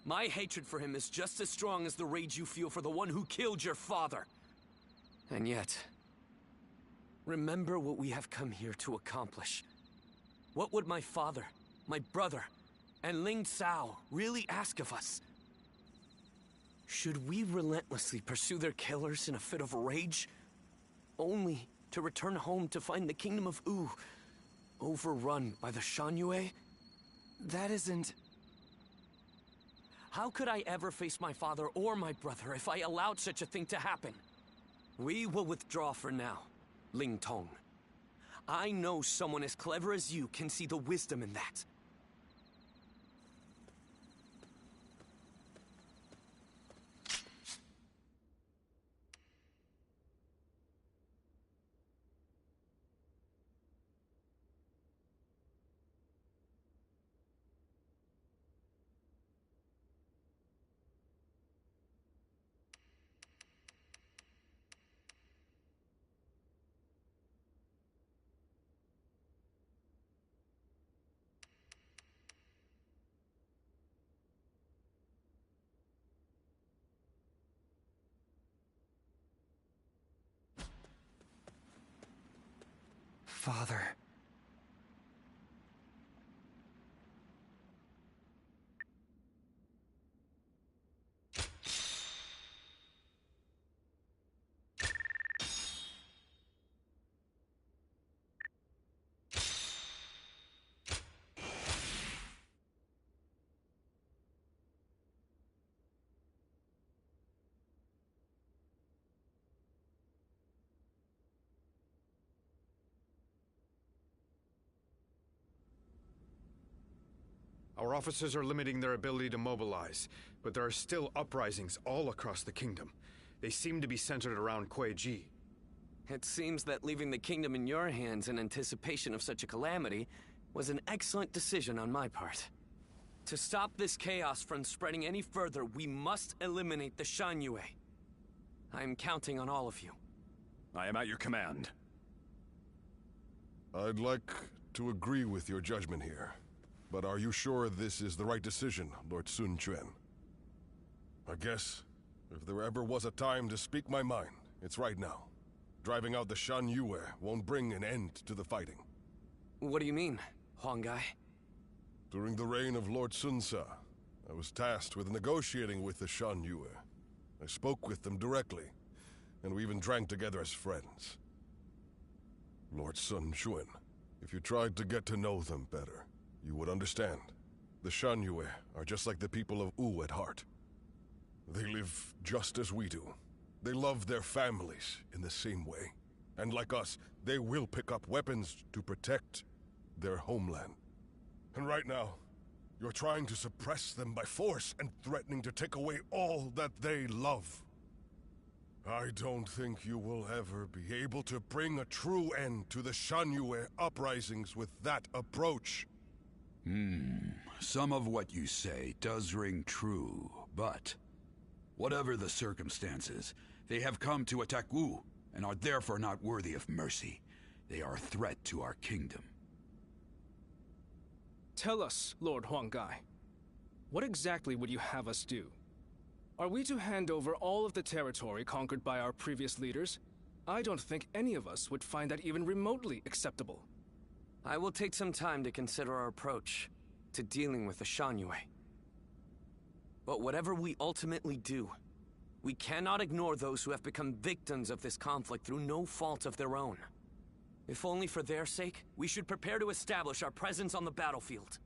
My hatred for him is just as strong as the rage you feel for the one who killed your father. And yet, remember what we have come here to accomplish. What would my father, my brother, and Ling Cao really ask of us? Should we relentlessly pursue their killers in a fit of rage? Only to return home to find the kingdom of Wu overrun by the Shangyue? That isn't... How could I ever face my father or my brother if I allowed such a thing to happen? We will withdraw for now, Ling Tong. I know someone as clever as you can see the wisdom in that. Father. Our officers are limiting their ability to mobilize, but there are still uprisings all across the kingdom. They seem to be centered around Kuei-ji. It seems that leaving the kingdom in your hands in anticipation of such a calamity was an excellent decision on my part. To stop this chaos from spreading any further, we must eliminate the Shanyue. I am counting on all of you. I am at your command. I'd like to agree with your judgment here. But are you sure this is the right decision, Lord Sun Quan? I guess, if there ever was a time to speak my mind, it's right now. Driving out the Shan Yue won't bring an end to the fighting. What do you mean, Huanggai? During the reign of Lord Sun Ce, I was tasked with negotiating with the Shan Yue. I spoke with them directly, and we even drank together as friends. Lord Sun Quan, if you tried to get to know them better, you would understand. The Shan Yue are just like the people of Wu at heart. They live just as we do. They love their families in the same way. And like us, they will pick up weapons to protect their homeland. And right now, you're trying to suppress them by force and threatening to take away all that they love. I don't think you will ever be able to bring a true end to the Shanyue uprisings with that approach. Some of what you say does ring true, but whatever the circumstances, they have come to attack Wu and are therefore not worthy of mercy. They are a threat to our kingdom. Tell us, Lord Huanggai, what exactly would you have us do? Are we to hand over all of the territory conquered by our previous leaders? I don't think any of us would find that even remotely acceptable. I will take some time to consider our approach to dealing with the Shanyue. But whatever we ultimately do, we cannot ignore those who have become victims of this conflict through no fault of their own. If only for their sake, we should prepare to establish our presence on the battlefield.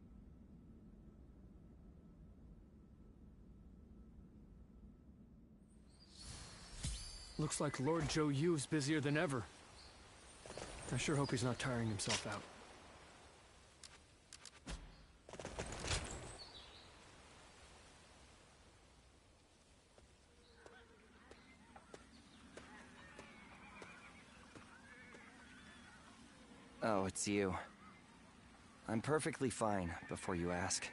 Looks like Lord Zhou Yu's busier than ever. I sure hope he's not tiring himself out. Oh, it's you. I'm perfectly fine, before you ask.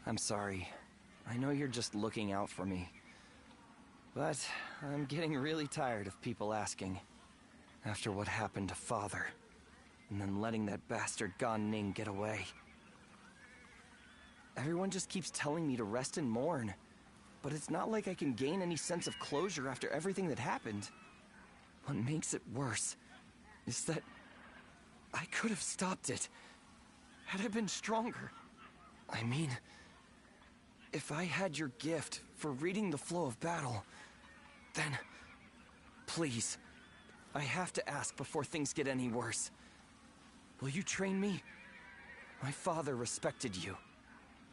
I'm sorry. I know you're just looking out for me. But I'm getting really tired of people asking. After what happened to Father, and then letting that bastard Gan Ning get away. Everyone just keeps telling me to rest and mourn. But it's not like I can gain any sense of closure after everything that happened. What makes it worse is that I could have stopped it, had I been stronger. I mean, if I had your gift for reading the flow of battle, then please, I have to ask before things get any worse. Will you train me? My father respected you.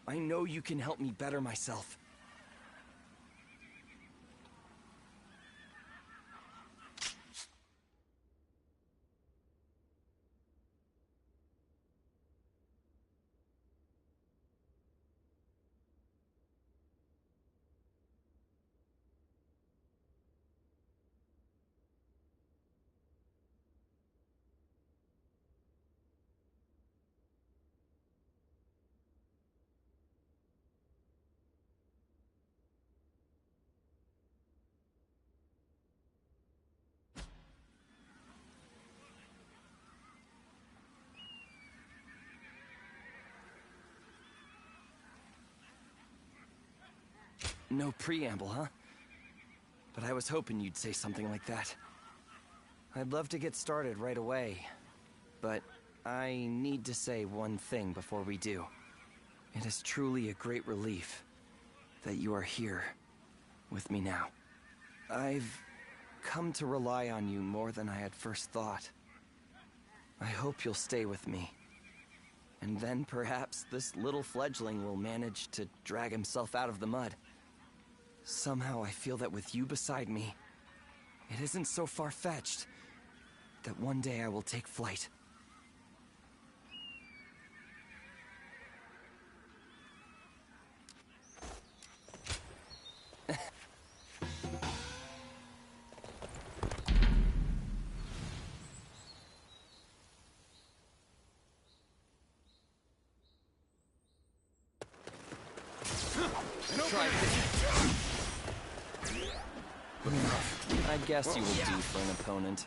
I know you can help me better myself. No preamble, huh? But I was hoping you'd say something like that. I'd love to get started right away, but I need to say one thing before we do. It is truly a great relief that you are here with me now. I've come to rely on you more than I had first thought. I hope you'll stay with me. And then perhaps this little fledgling will manage to drag himself out of the mud. Somehow I feel that with you beside me, it isn't so far-fetched that one day I will take flight. Try this. I guess you will do for an opponent.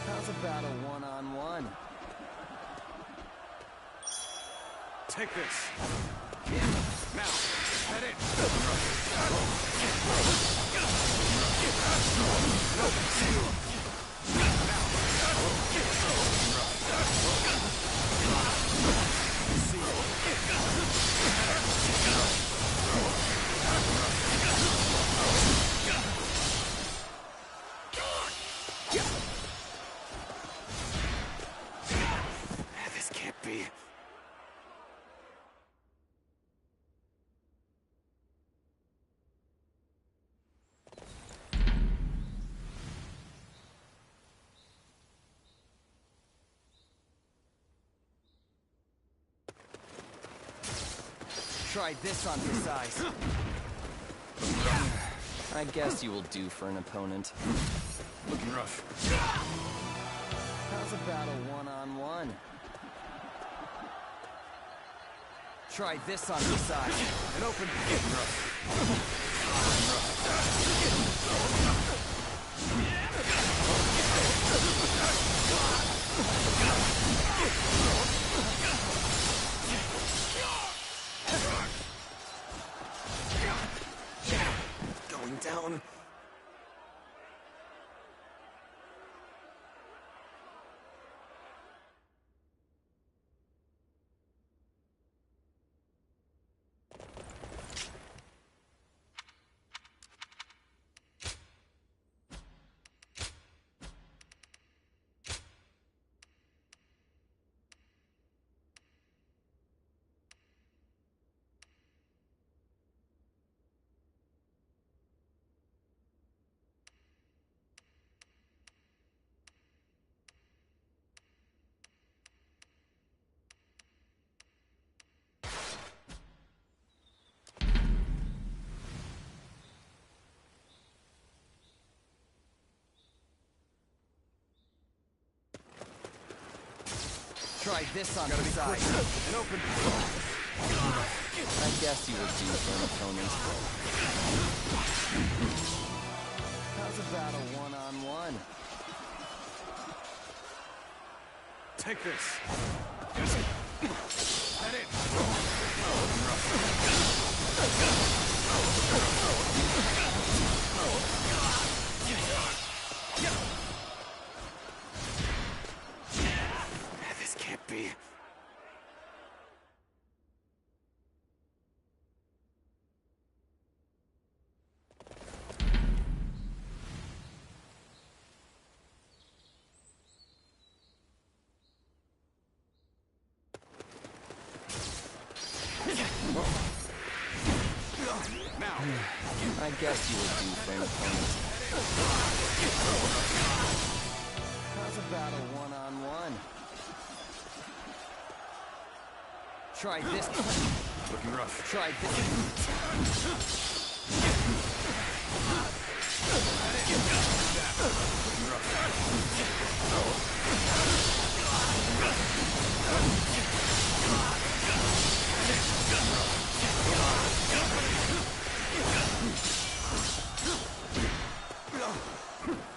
How's about a one-on-one? Take this. Now, head in. This can't be. Try this on his eyes. I guess you will do for an opponent. Looking rough. How's about a one-on-one? Try this on his side. And open. Looking rough. Going down. Try this on the side. And open. I guess you will do for an opponent. How's about a one-on-one? Take this. Head in. This can't be. Now. I guess you will do for an opponent. How's about a one-on-one? Try this. Looking rough. Try this. Looking rough.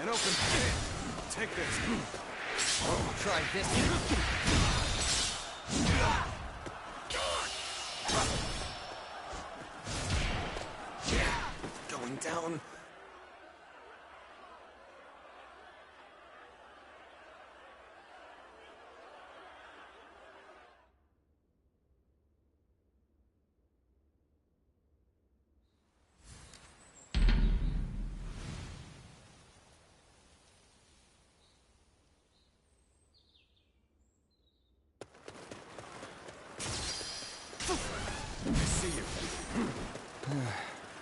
And open. Take this. Try this. down.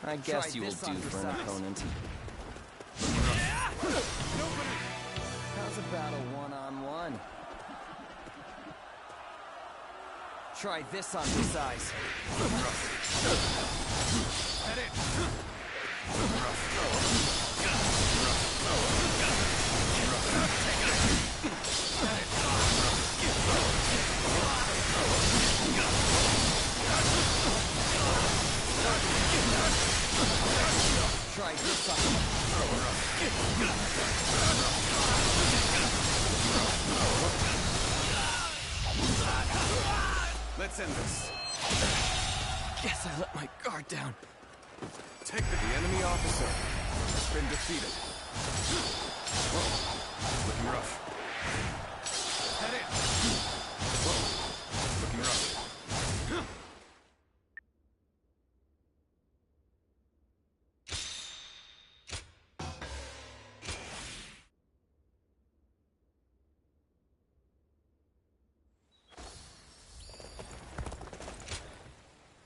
I guess you will do for an opponent. How's a battle one-on-one? Try this on for size. Head in. Try this on. Let's end this. Guess I let my guard down. Take the enemy officer has been defeated. Whoa. Looking rough. Head in. Whoa. Looking rough.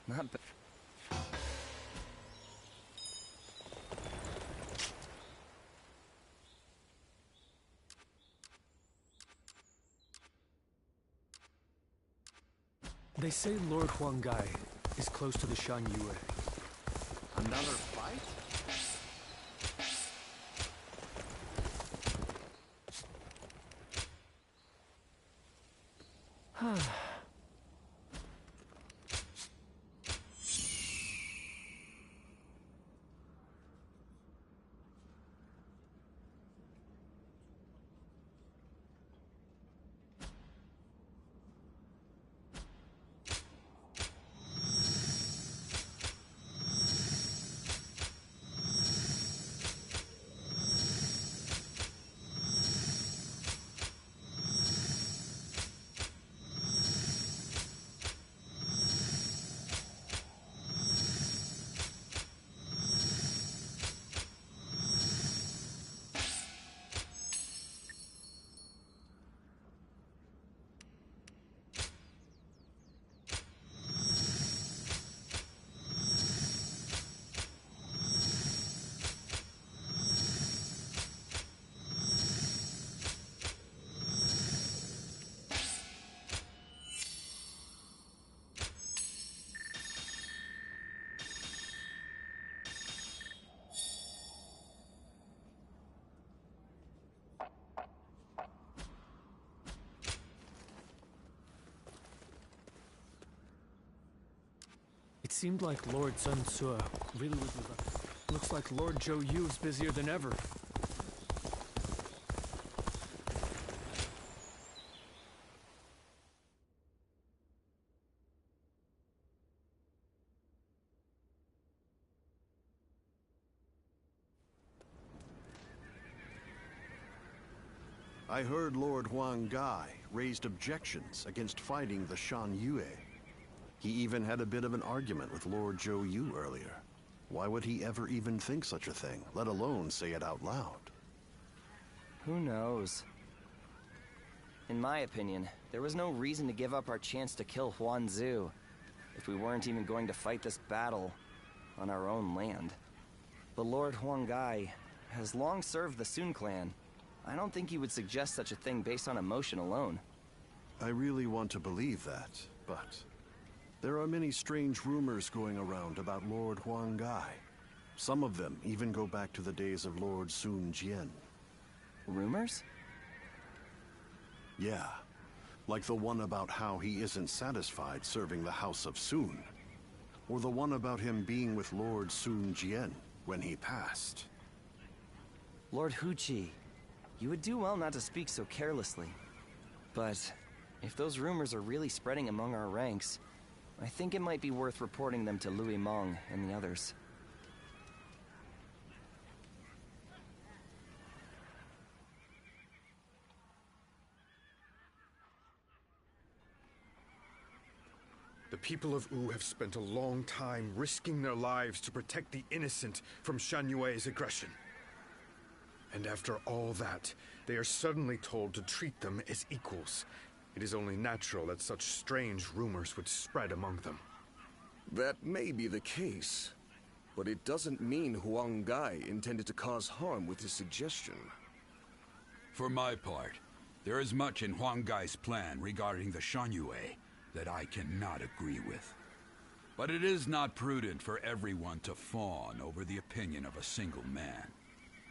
Not bad. They say Lord Huangai is close to the Shan Yue. Another fight? It seemed like Lord Sun Tzu really was... Looks like Lord Zhou Yu is busier than ever. I heard Lord Huangai raised objections against fighting the Shan Yue. He even had a bit of an argument with Lord Zhou Yu earlier. Why would he ever even think such a thing, let alone say it out loud? Who knows? In my opinion, there was no reason to give up our chance to kill Huan Zu if we weren't even going to fight this battle on our own land. But Lord Huangai has long served the Sun clan. I don't think he would suggest such a thing based on emotion alone. I really want to believe that, but there are many strange rumors going around about Lord Huangai. Some of them even go back to the days of Lord Sun Jian. Rumors? Yeah, like the one about how he isn't satisfied serving the House of Sun, or the one about him being with Lord Sun Jian when he passed. Lord Huqi, you would do well not to speak so carelessly. But if those rumors are really spreading among our ranks, I think it might be worth reporting them to Louis Meng and the others. people of Wu have spent a long time risking their lives to protect the innocent from Shan Yue's aggression. And after all that, they are suddenly told to treat them as equals. It is only natural that such strange rumors would spread among them. That may be the case, but it doesn't mean Huang Gai intended to cause harm with his suggestion. For my part, there is much in Huang Gai's plan regarding the Shan Yue that I cannot agree with. But it is not prudent for everyone to fawn over the opinion of a single man.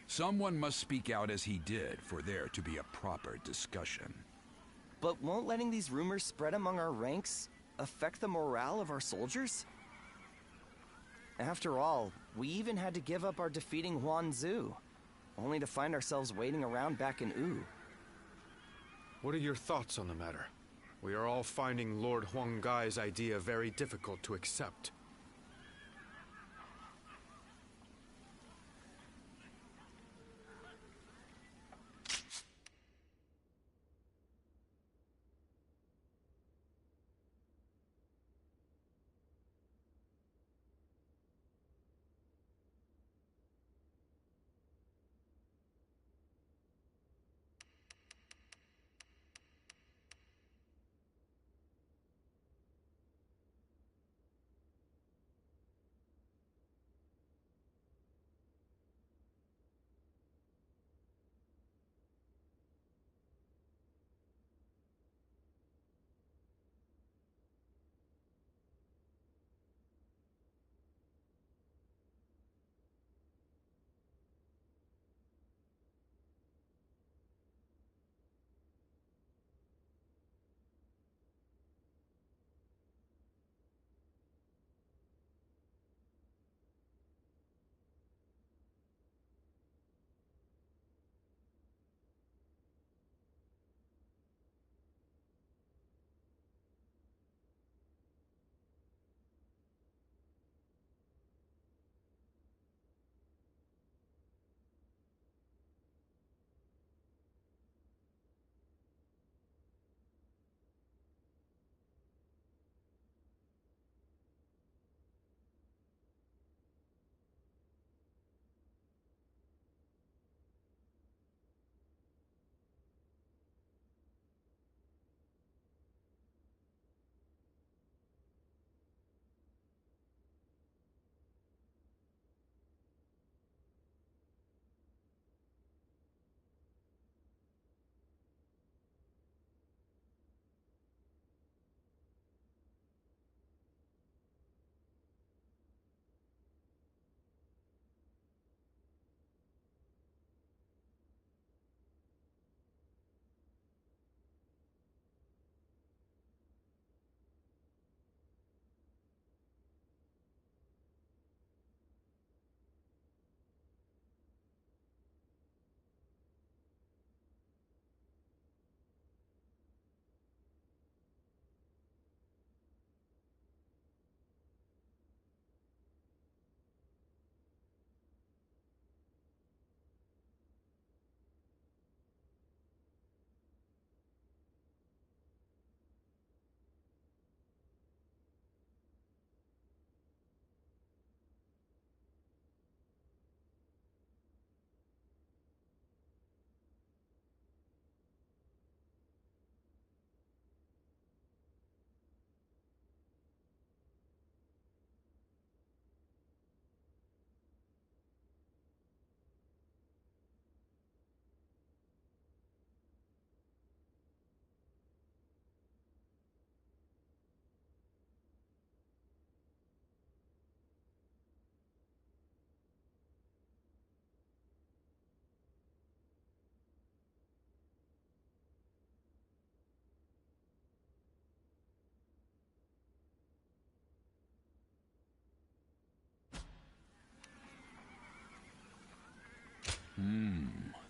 Someone must speak out as he did for there to be a proper discussion. But won't letting these rumors spread among our ranks affect the morale of our soldiers? After all, we even had to give up our defeating Huan Zu, only to find ourselves waiting around back in Wu. What are your thoughts on the matter? We are all finding Lord Huang Gai's idea very difficult to accept.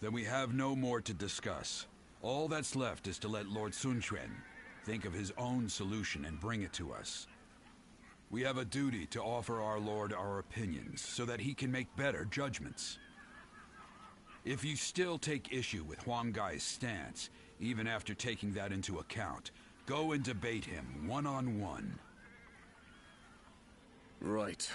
Then we have no more to discuss. All that's left is to let Lord Sun Quan think of his own solution and bring it to us. We have a duty to offer our Lord our opinions so that he can make better judgments. If you still take issue with Huang Gai's stance, even after taking that into account, go and debate him one-on-one. Right.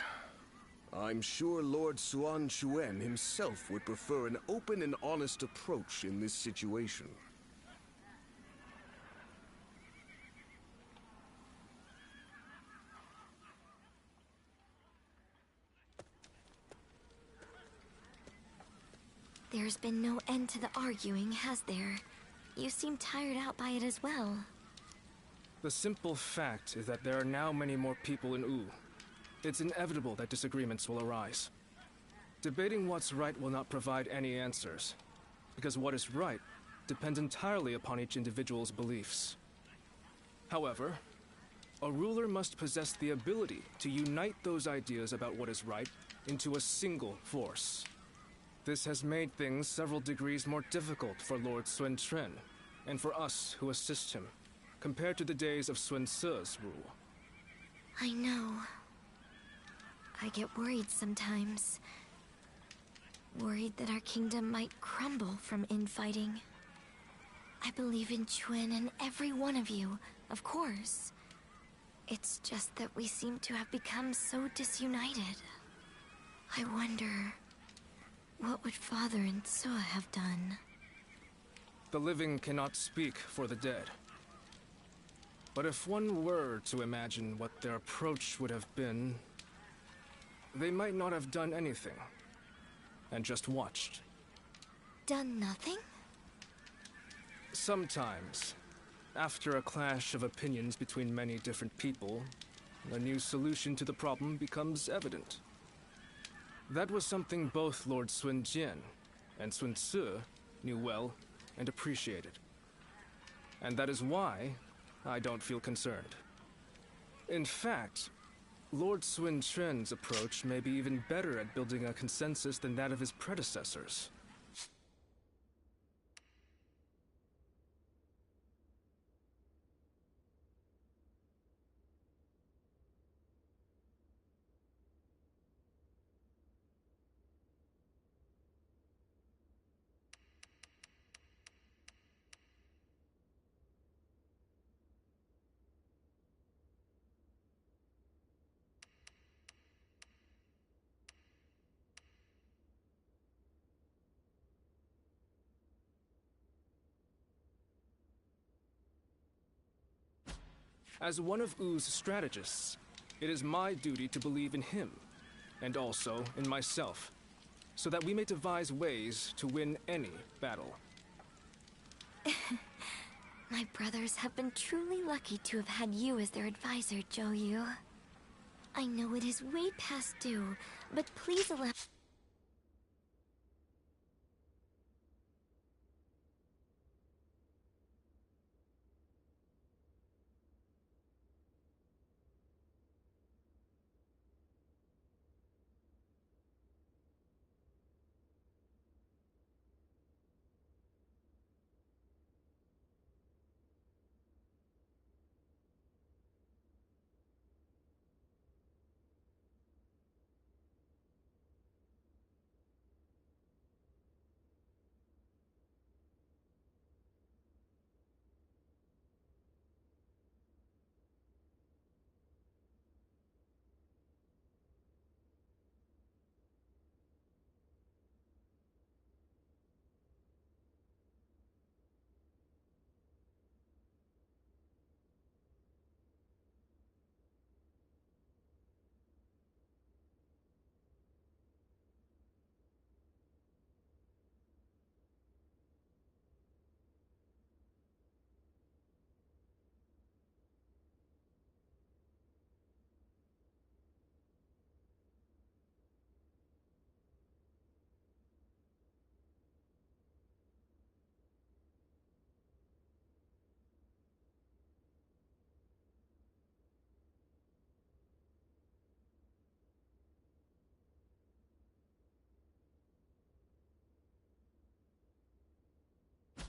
I'm sure Lord Suan Chuen himself would prefer an open and honest approach in this situation. There's been no end to the arguing, has there? You seem tired out by it as well. The simple fact is that there are now many more people in Wu. It's inevitable that disagreements will arise. Debating what's right will not provide any answers, because what is right depends entirely upon each individual's beliefs. However, a ruler must possess the ability to unite those ideas about what is right into a single force. This has made things several degrees more difficult for Lord Sun Quan, and for us who assist him, compared to the days of Sun Ce's rule. I know. I get worried sometimes. Worried that our kingdom might crumble from infighting. I believe in Chuen and every one of you, of course. It's just that we seem to have become so disunited. I wonder, what would Father and Suo have done? The living cannot speak for the dead. But if one were to imagine what their approach would have been, they might not have done anything, and just watched. Done nothing? Sometimes, after a clash of opinions between many different people, a new solution to the problem becomes evident. That was something both Lord Sun Jian and Sun Ce knew well and appreciated. And that is why I don't feel concerned. In fact, Lord Sun Quan's approach may be even better at building a consensus than that of his predecessors. As one of Wu's strategists, it is my duty to believe in him, and also in myself, so that we may devise ways to win any battle. My brothers have been truly lucky to have had you as their advisor, Zhou Yu. I know it is way past due, but please allow...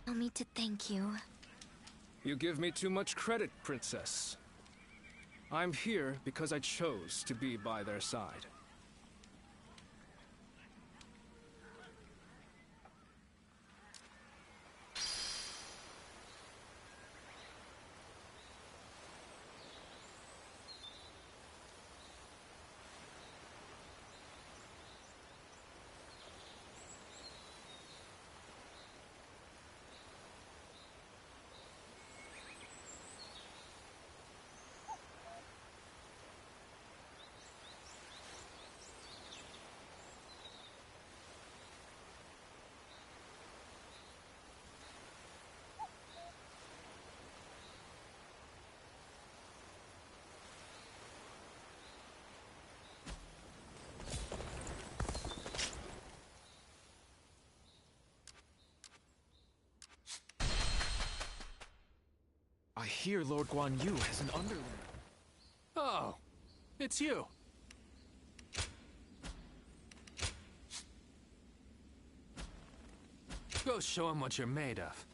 Allow me to thank you. You give me too much credit, Princess. I'm here because I chose to be by their side. I hear Lord Guan Yu has an underling. Oh, it's you. Go show him what you're made of.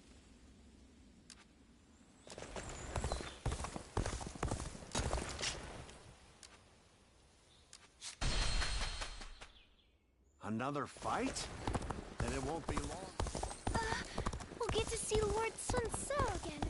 Another fight? Then it won't be long. We'll get to see Lord Sun Ce again.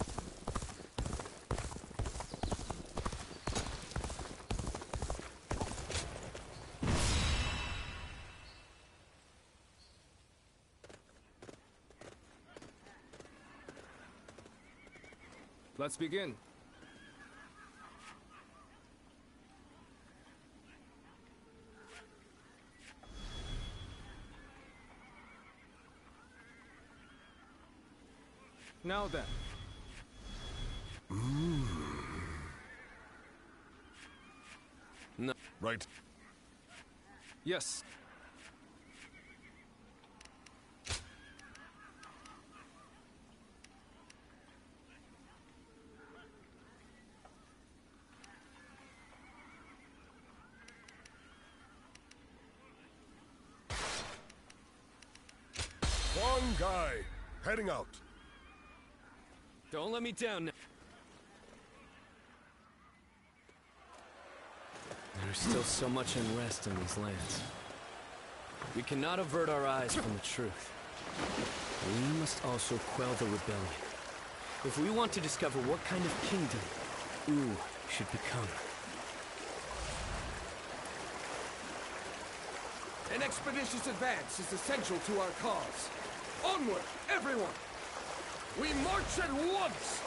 Let's begin. Now then. No. Right. Yes. One guy, heading out. Don't let me down now. There's still so much unrest in these lands. We cannot avert our eyes from the truth. We must also quell the rebellion. If we want to discover what kind of kingdom Wu should become. An expeditious advance is essential to our cause. Onward, everyone! We march at once!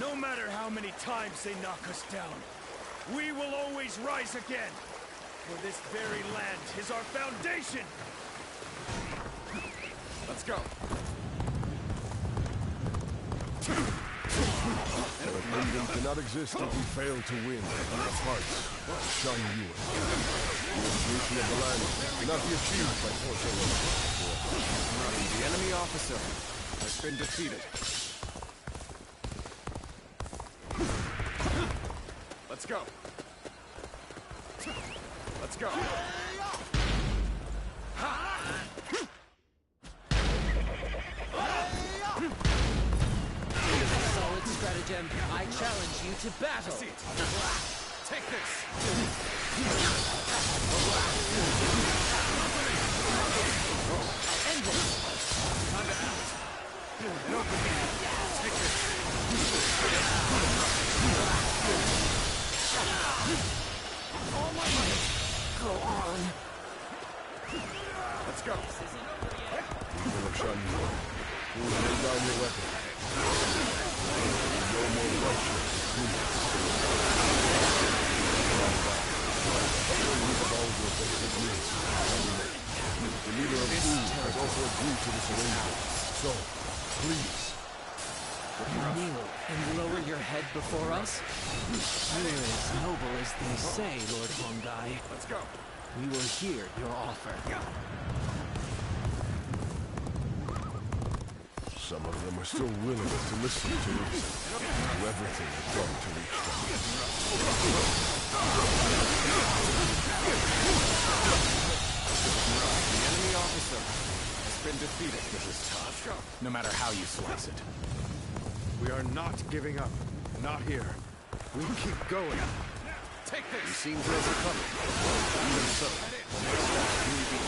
No matter how many times they knock us down, we will always rise again. For this very land is our foundation. Let's go. The kingdom cannot exist if we fail to win in the hearts of Shan Yue. The creation of the land cannot be achieved by force alone. The enemy officer has been defeated. Let's go. Let's go. Solid stratagem. I challenge you to battle. Take this. End this. Time to act. An opening. Take this. All my might. Go on. Let's go. People of Shan Yue, who will lay down your weapon. No more bloodshed. The leader of Wu has also agreed to this arrangement. So, please. You kneel and lower your head before us? We're as noble as they say, Lord Hongai. Let's go. We will hear your offer. Some of them are so willingness to listen to reason. Do everything they've done to reach The enemy officer has been defeated. This is tough. No matter how you slice it. We are not giving up. Not here. We keep going. Take this. He seems to overcome it. Even so, the next step will be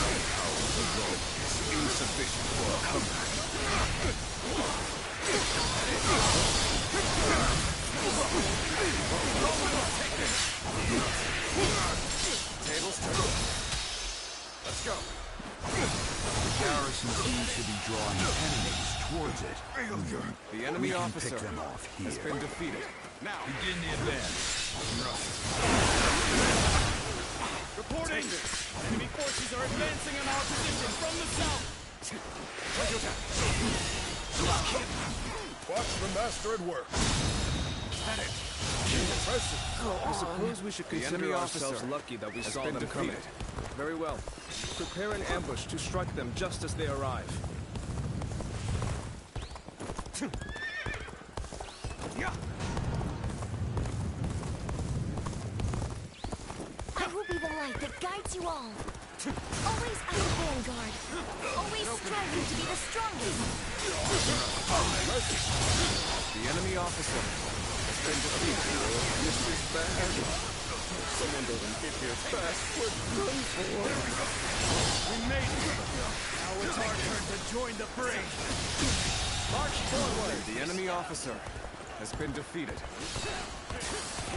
Power alone is insufficient for a comeback. Tables turn. Let's go. The garrison seems to be drawing enemies towards it. The enemy officer pick them off here. has been defeated. Now, begin the advance. Reporting! Enemy forces are advancing in our position from the south! Watch the master at work. At it. I suppose we should consider ourselves lucky that we saw them coming. Very well. Prepare an ambush to strike them just as they arrive. I will be the light that guides you all. Always our vanguard. Always striving to be the strongest. The enemy officer has been defeated. This is bad. Someone doesn't get here fast. We're done for. We made it. Now it's our turn to join the fray. March forward. The enemy officer has been defeated.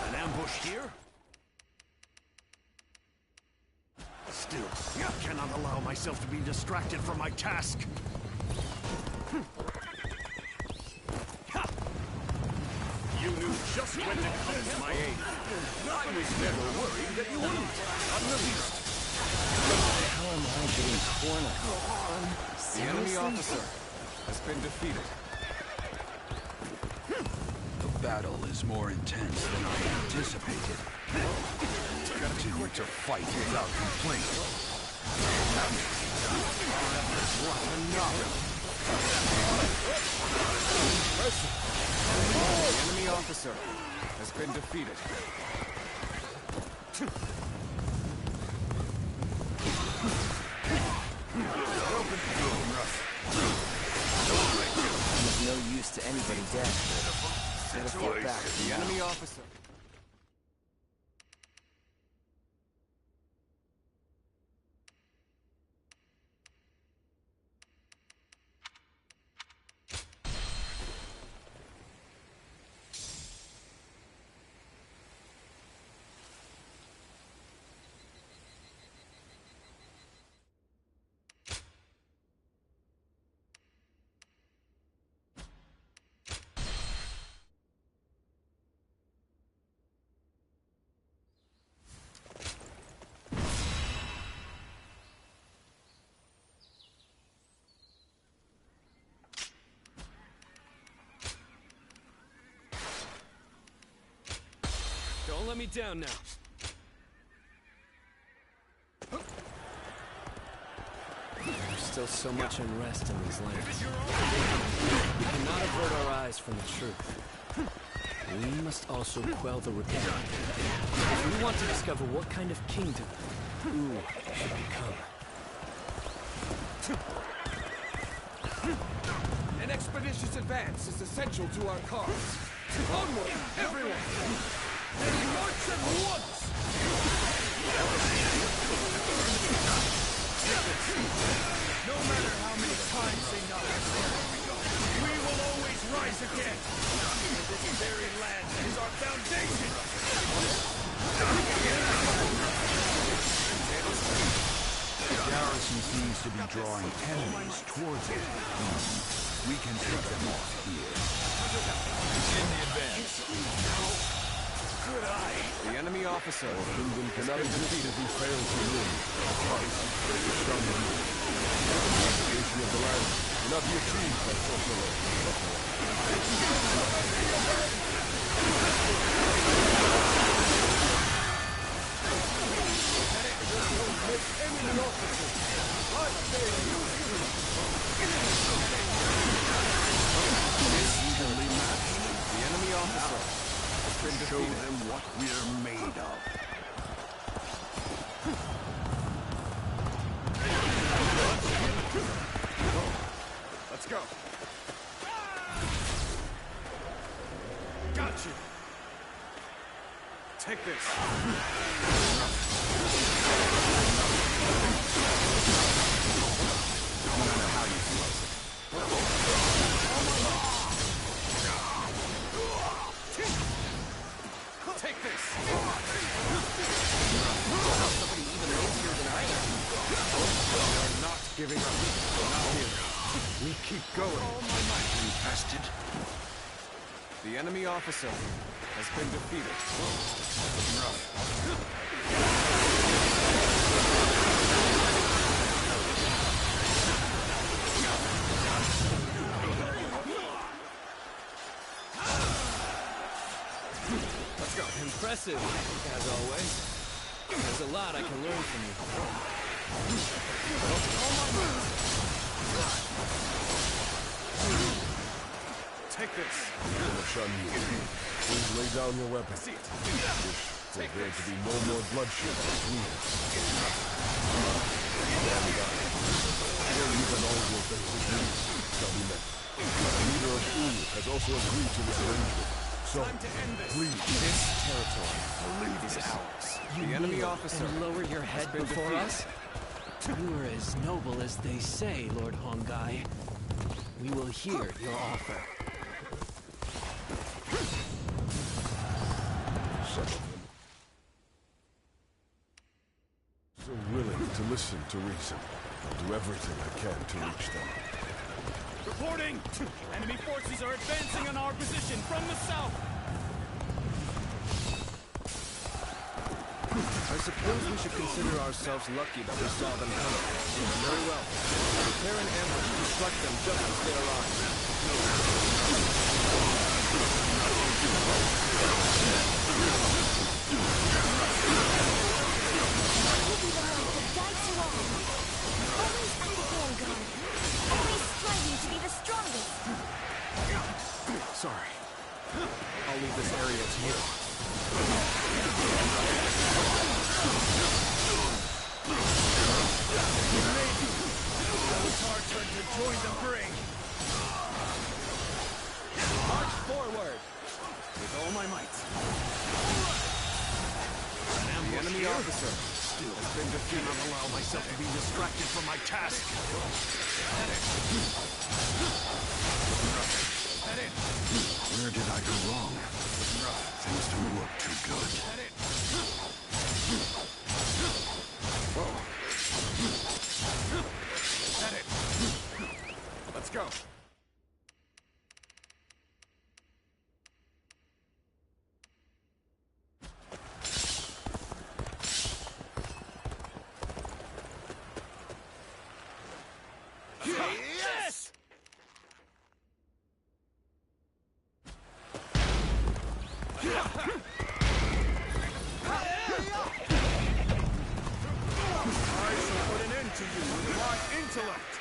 An ambush here? Still, I cannot allow myself to be distracted from my task. You knew just when to come to my aid. I was never worried that you wouldn't. Not in the least. How am I getting torn apart? The enemy officer has been defeated. The battle is more intense than I anticipated. Continue to fight without complaint. The enemy officer has been defeated. There's no use to anybody dead. Gotta fight back. The enemy officer. Don't let me down now. There's still so much unrest in these lands. We cannot avert our eyes from the truth. We must also quell the rebellion. If we want to discover what kind of kingdom Ooh should become. An expeditious advance is essential to our cause. Onward, everyone! Then march at once! No matter how many times they knock us down, we will always rise again! For this very land is our foundation! The garrison seems to be drawing enemies towards it. We can take them off here. Begin the advance. Good eye. The enemy officer Kingdom cannot exist if he fails to win. The of the land cannot be achieved by sorcery. The enemy officer has been defeated. Show them what we're made of. Let's go. Got you. Take this. No matter how you close it. Take this. Somebody even lazier than I am. We are not giving up. Not here. We keep going. You bastard. The enemy officer has been defeated. impressive, as always. There's a lot I can learn from you. Take this. Shan Yu, please lay down your weapon. Wish for there to be no more bloodshed between us. Even all your basic needs shall be met. The leader of Wu has also agreed to this arrangement. So, please. This territory is ours. The enemy officer and lower your head before us? You are as noble as they say, Lord Hongai. We will hear your offer. So willing to listen to reason. I'll do everything I can to reach them. Reporting! Enemy forces are advancing on our position from the south! I suppose we should consider ourselves lucky that we saw them coming. Very well. Prepare an ambush to strike them just as they arrive. We'll be the light that guides you all. Always at the vanguard. Always striving to be the strongest. Sorry. I'll leave this area to you. It's our turn to join the brig! March forward! With all my might. The enemy officer still has been defeated. I cannot allow myself to be distracted from my task. Where did I go wrong? Things don't look too good. Let's go. Yes! I shall put an end to you with my intellect.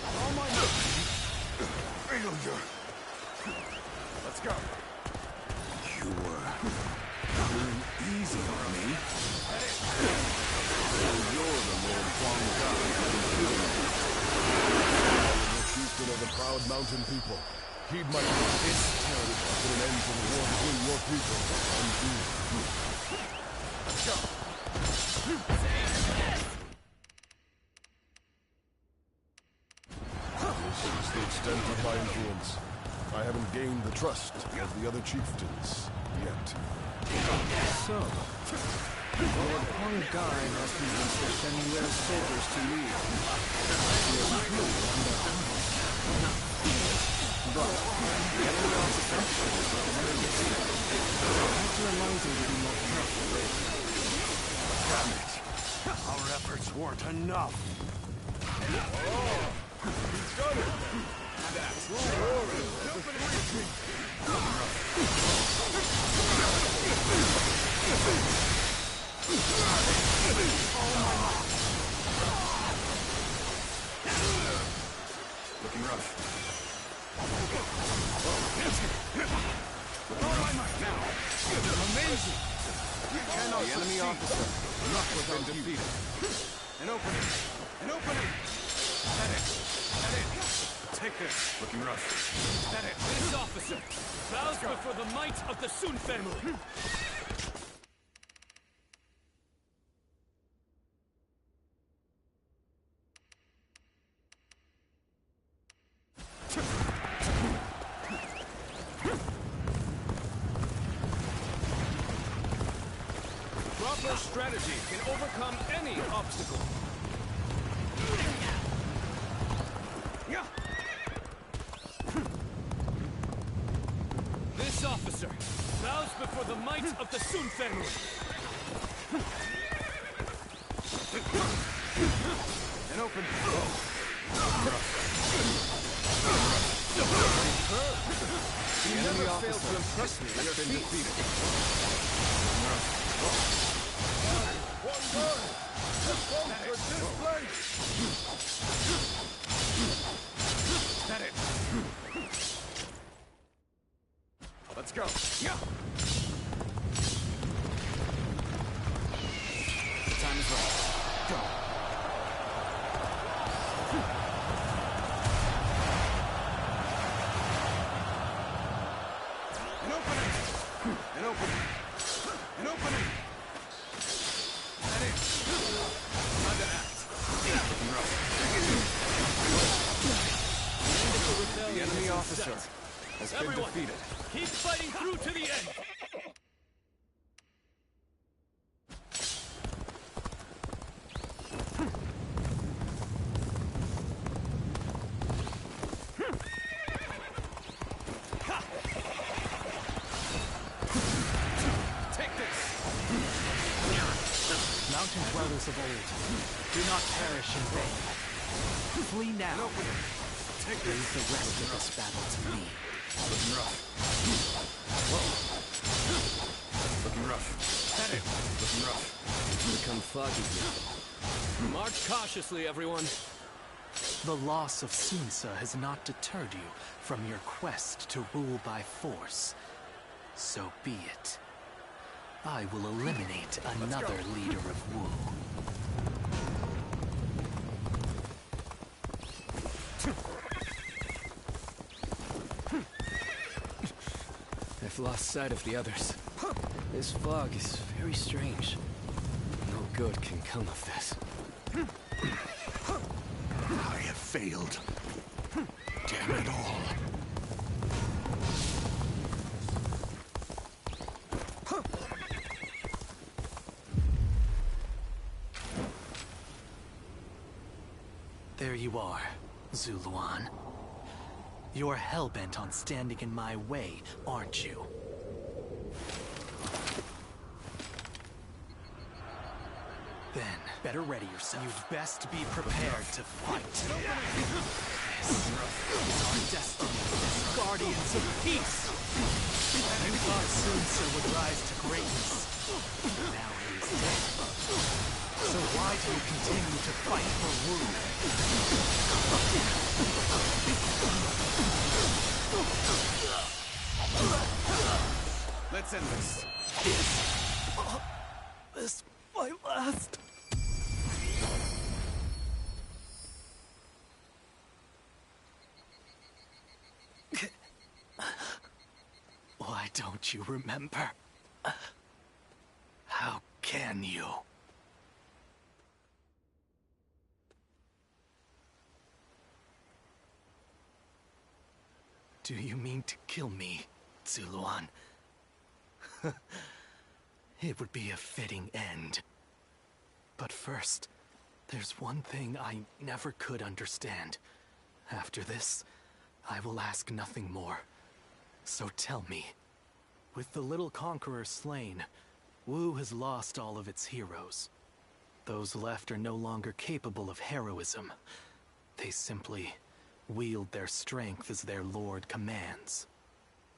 All my failure. Let's go. You were going easy on me. You're the Lord Huang God. The chieftain of the proud mountain people. Heed my word. This territory put an end to the war between your people and you. Let's go. This is the extent of my influence. I haven't gained the trust of the other chieftains yet. So, Lord Hongai has convinced the Shenmue soldiers to leave. He is truly under but the enemy officer has to remind him to be more careful. Damn it! Our efforts weren't enough. He's done it. That's open retreat. Looking rough. With all my might now. Amazing. You cannot the enemy officer. Not without defeated. An opening. An opening. That it. That it. Take this. Looking rough. That it. This officer bows before the might of the Sun family. Proper strategy can overcome any obstacle. This officer bows before the might of the Sun family. An open. to impress me with your feats. One gun! For display! That it. Let's go. Yeah. The time is right. Go. An opening. An opening. An opening. That is. Under act. The enemy officer has been defeated. Keep fighting through to the end! Take this! Mountain dwellers of old, do not perish in vain. Flee now. Leave the rest of this battle to me. Looking rough. Whoa. Looking rough. That it. Looking rough. Become foggy now. March cautiously, everyone. The loss of Sunsa has not deterred you from your quest to rule by force. So be it. I will eliminate another leader of Wu. I've lost sight of the others. This fog is very strange. No good can come of this. I have failed. Damn it all. There you are, Zuluan. You're hell-bent on standing in my way, aren't you? Then, better ready yourself. You'd best be prepared to fight. This is our destiny as guardians of peace. You thought Sunsa would rise to greatness. Now he is dead. So why do you continue to fight for Wu? Let's end this. This my last. Why don't you remember? How can you? Do you mean to kill me, Zuluan? It would be a fitting end. But first, there's one thing I never could understand. After this, I will ask nothing more. So tell me, with the little conqueror slain, Wu has lost all of its heroes. Those left are no longer capable of heroism. They simply wield their strength as their lord commands.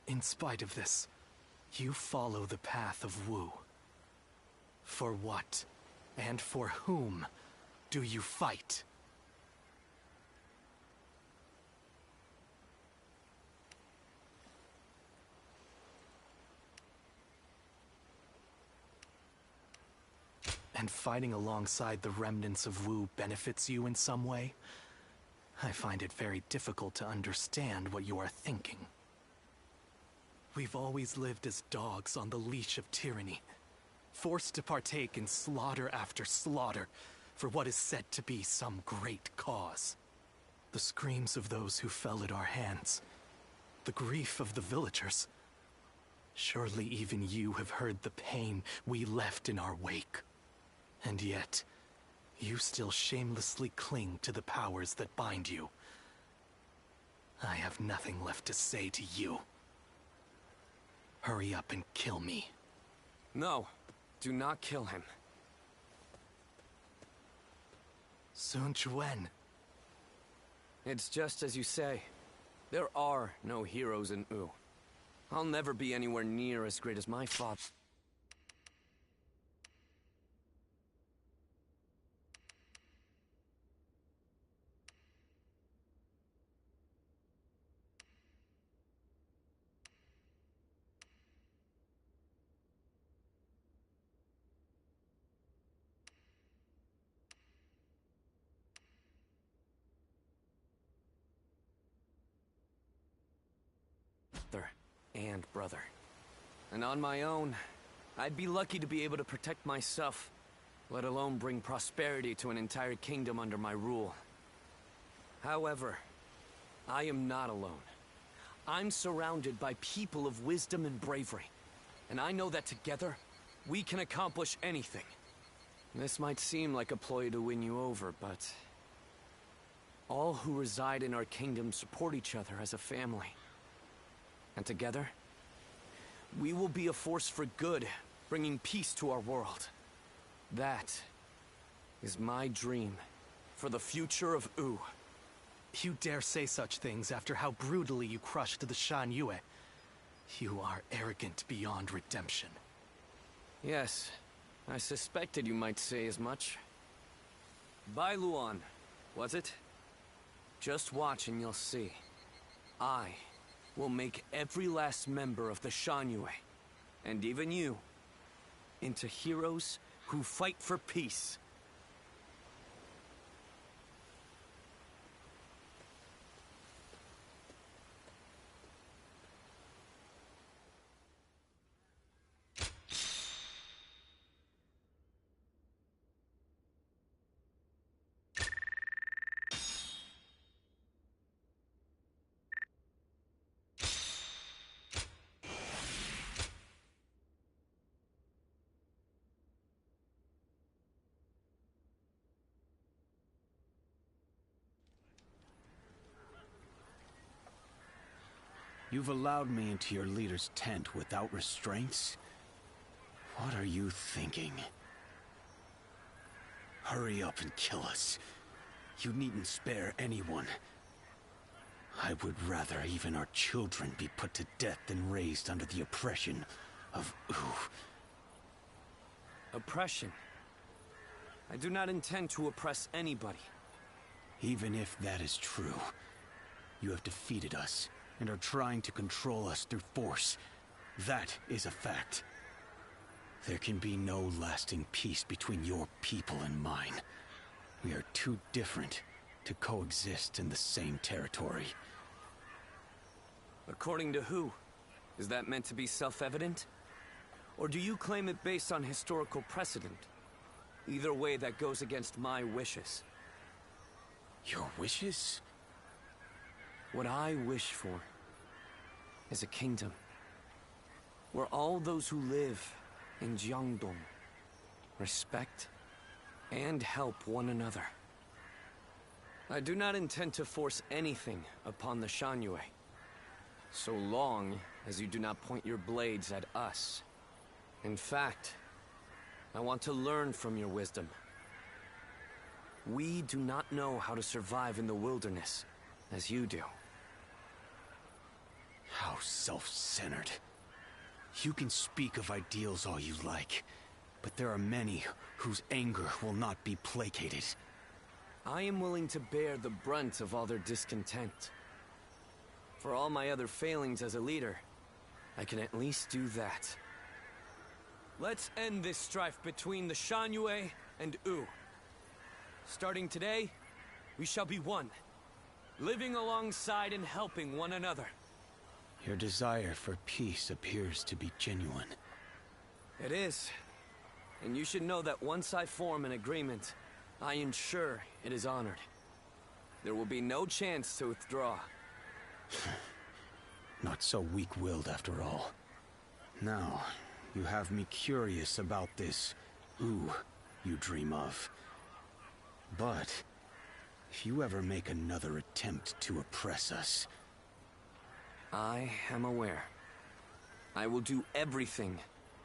In spite of this, you follow the path of Wu. For what, and for whom, do you fight? And fighting alongside the remnants of Wu benefits you in some way? I find it very difficult to understand what you are thinking. We've always lived as dogs on the leash of tyranny, forced to partake in slaughter after slaughter for what is said to be some great cause. The screams of those who fell at our hands, the grief of the villagers. Surely even you have heard the pain we left in our wake. And yet, you still shamelessly cling to the powers that bind you. I have nothing left to say to you. Hurry up and kill me. No, do not kill him. Sun Quan. It's just as you say. There are no heroes in Wu. I'll never be anywhere near as great as my father. And brother. And on my own, I'd be lucky to be able to protect myself, let alone bring prosperity to an entire kingdom under my rule. However, I am not alone. I'm surrounded by people of wisdom and bravery, and I know that together, we can accomplish anything. This might seem like a ploy to win you over, but all who reside in our kingdom support each other as a family. And together, we will be a force for good, bringing peace to our world. That is my dream for the future of Wu. You dare say such things after how brutally you crushed the Shan Yue. You are arrogant beyond redemption. Yes, I suspected you might say as much. Bai Luan, was it? Just watch and you'll see. I will make every last member of the Shan Yue, and even you, into heroes who fight for peace. You've allowed me into your leader's tent without restraints? What are you thinking? Hurry up and kill us. You needn't spare anyone. I would rather even our children be put to death than raised under the oppression of Wu. Oppression? I do not intend to oppress anybody. Even if that is true, you have defeated us and are trying to control us through force. That is a fact. There can be no lasting peace between your people and mine. We are too different to coexist in the same territory. According to who? Is that meant to be self-evident? Or do you claim it based on historical precedent? Either way, that goes against my wishes. Your wishes? What I wish for is a kingdom where all those who live in Jiangdong respect and help one another. I do not intend to force anything upon the Shan Yue, so long as you do not point your blades at us. In fact, I want to learn from your wisdom. We do not know how to survive in the wilderness as you do. How self-centered. You can speak of ideals all you like, but there are many whose anger will not be placated. I am willing to bear the brunt of all their discontent. For all my other failings as a leader, I can at least do that. Let's end this strife between the Shan Yue and Wu. Starting today, we shall be one, living alongside and helping one another. Your desire for peace appears to be genuine. It is. And you should know that once I form an agreement, I ensure it is honored. There will be no chance to withdraw. Not so weak-willed after all. Now, you have me curious about this Wu you dream of. But if you ever make another attempt to oppress us, I am aware. I will do everything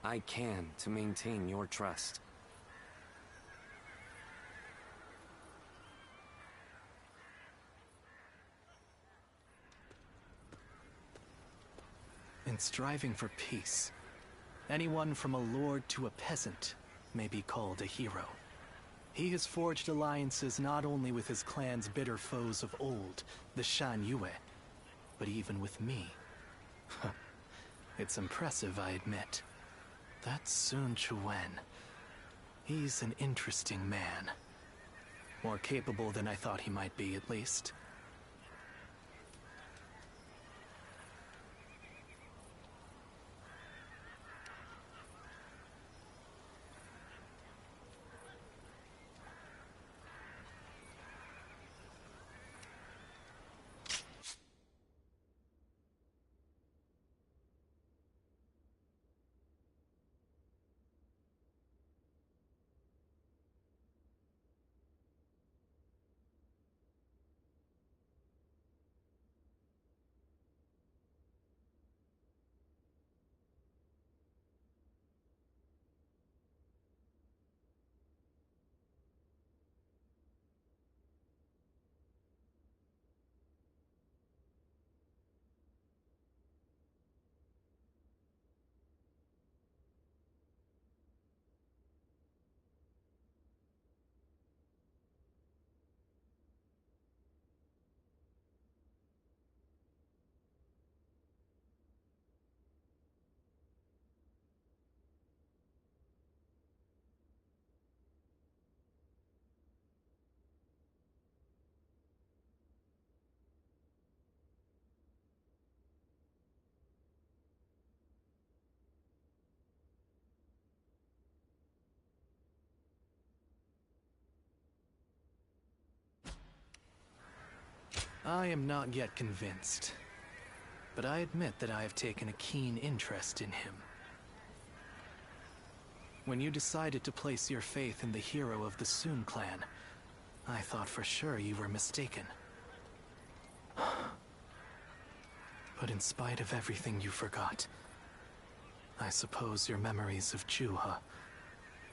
I can to maintain your trust. and striving for peace. Anyone from a lord to a peasant may be called a hero. He has forged alliances not only with his clan's bitter foes of old, the Shan Yue, but even with me. It's impressive, I admit. That's Sun Quan. He's an interesting man. More capable than I thought he might be, at least. I am not yet convinced, but I admit that I have taken a keen interest in him. When you decided to place your faith in the hero of the Sun clan, I thought for sure you were mistaken. But in spite of everything you forgot, I suppose your memories of Juha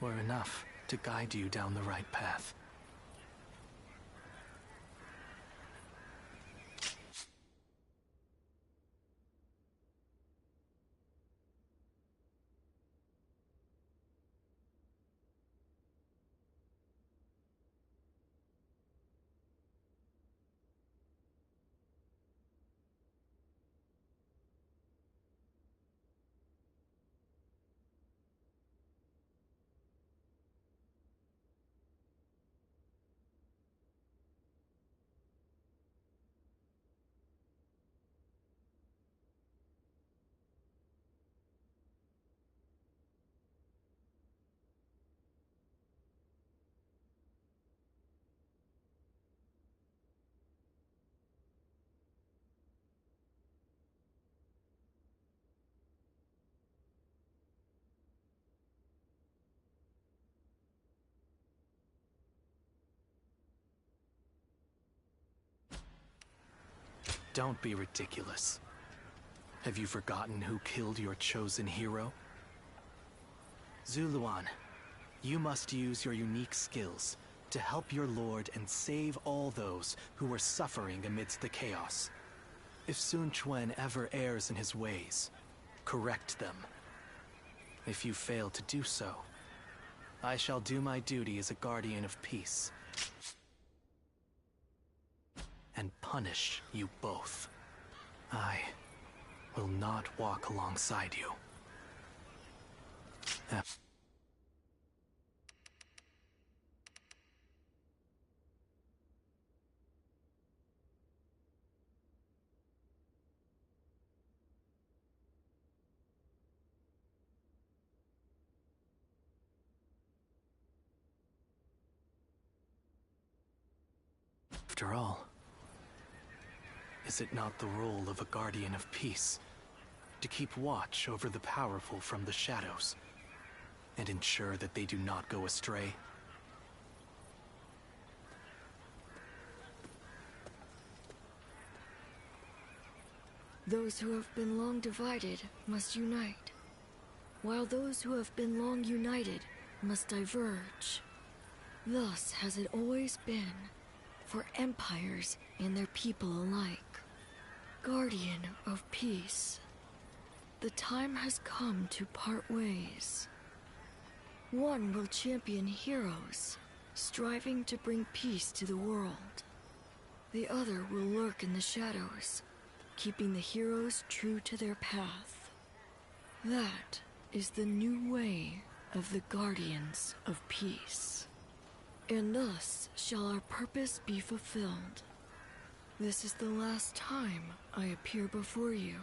were enough to guide you down the right path. Don't be ridiculous. Have you forgotten who killed your chosen hero? Zuluan, you must use your unique skills to help your lord and save all those who are suffering amidst the chaos. If Sun Quan ever errs in his ways, correct them. If you fail to do so, I shall do my duty as a guardian of peace and punish you both. I will not walk alongside you. After all, is it not the role of a guardian of peace to keep watch over the powerful from the shadows and ensure that they do not go astray? Those who have been long divided must unite, while those who have been long united must diverge. Thus has it always been for empires and their people alike. Guardian of peace. the time has come to part ways. One will champion heroes, striving to bring peace to the world. The other will lurk in the shadows, keeping the heroes true to their path. That is the new way of the Guardians of Peace. And thus shall our purpose be fulfilled. This is the last time I appear before you.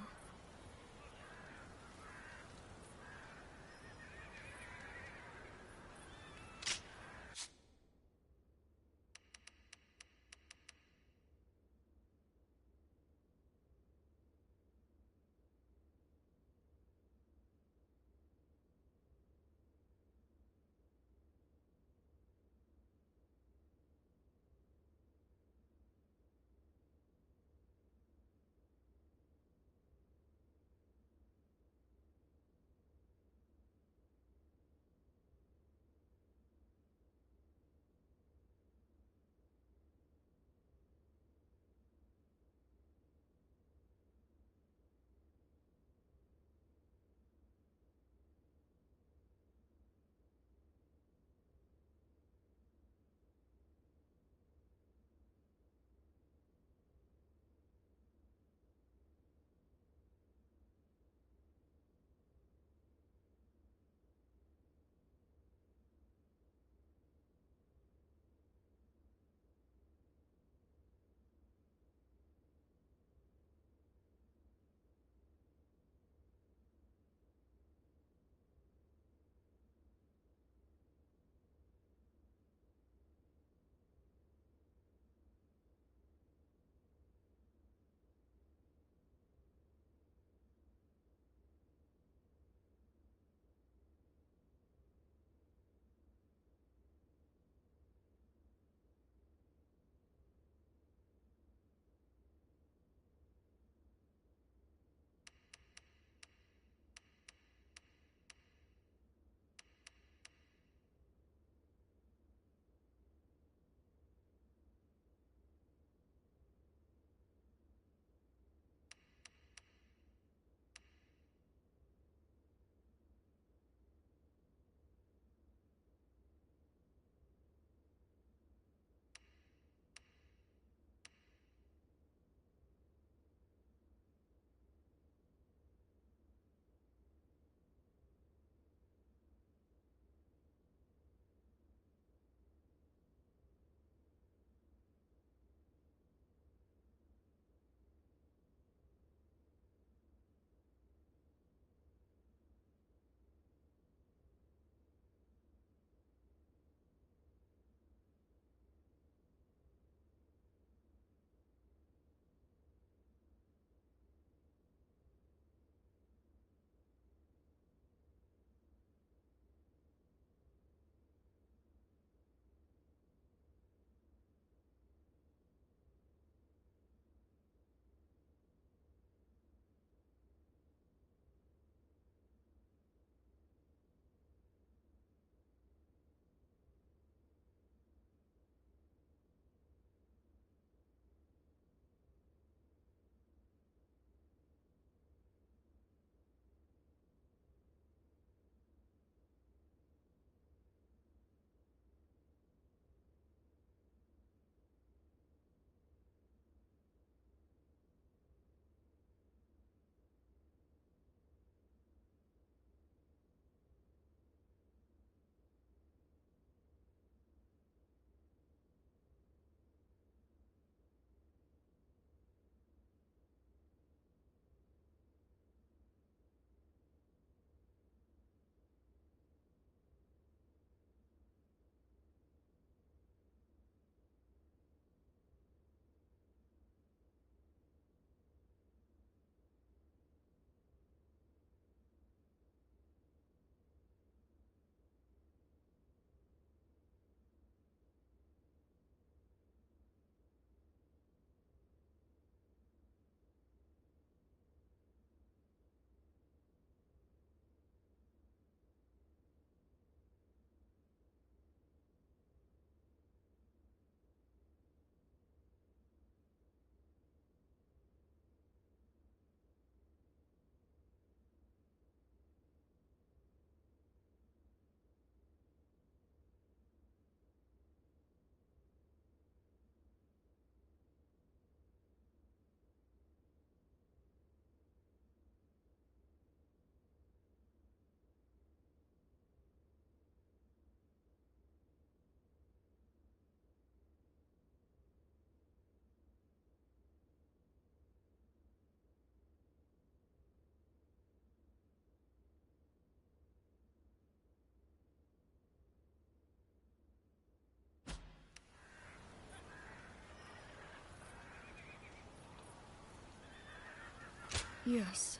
Yes.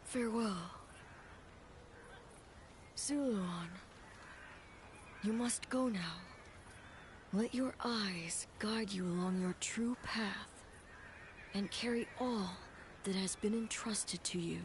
Farewell. Zuluan, you must go now. Let your eyes guide you along your true path, and carry all that has been entrusted to you.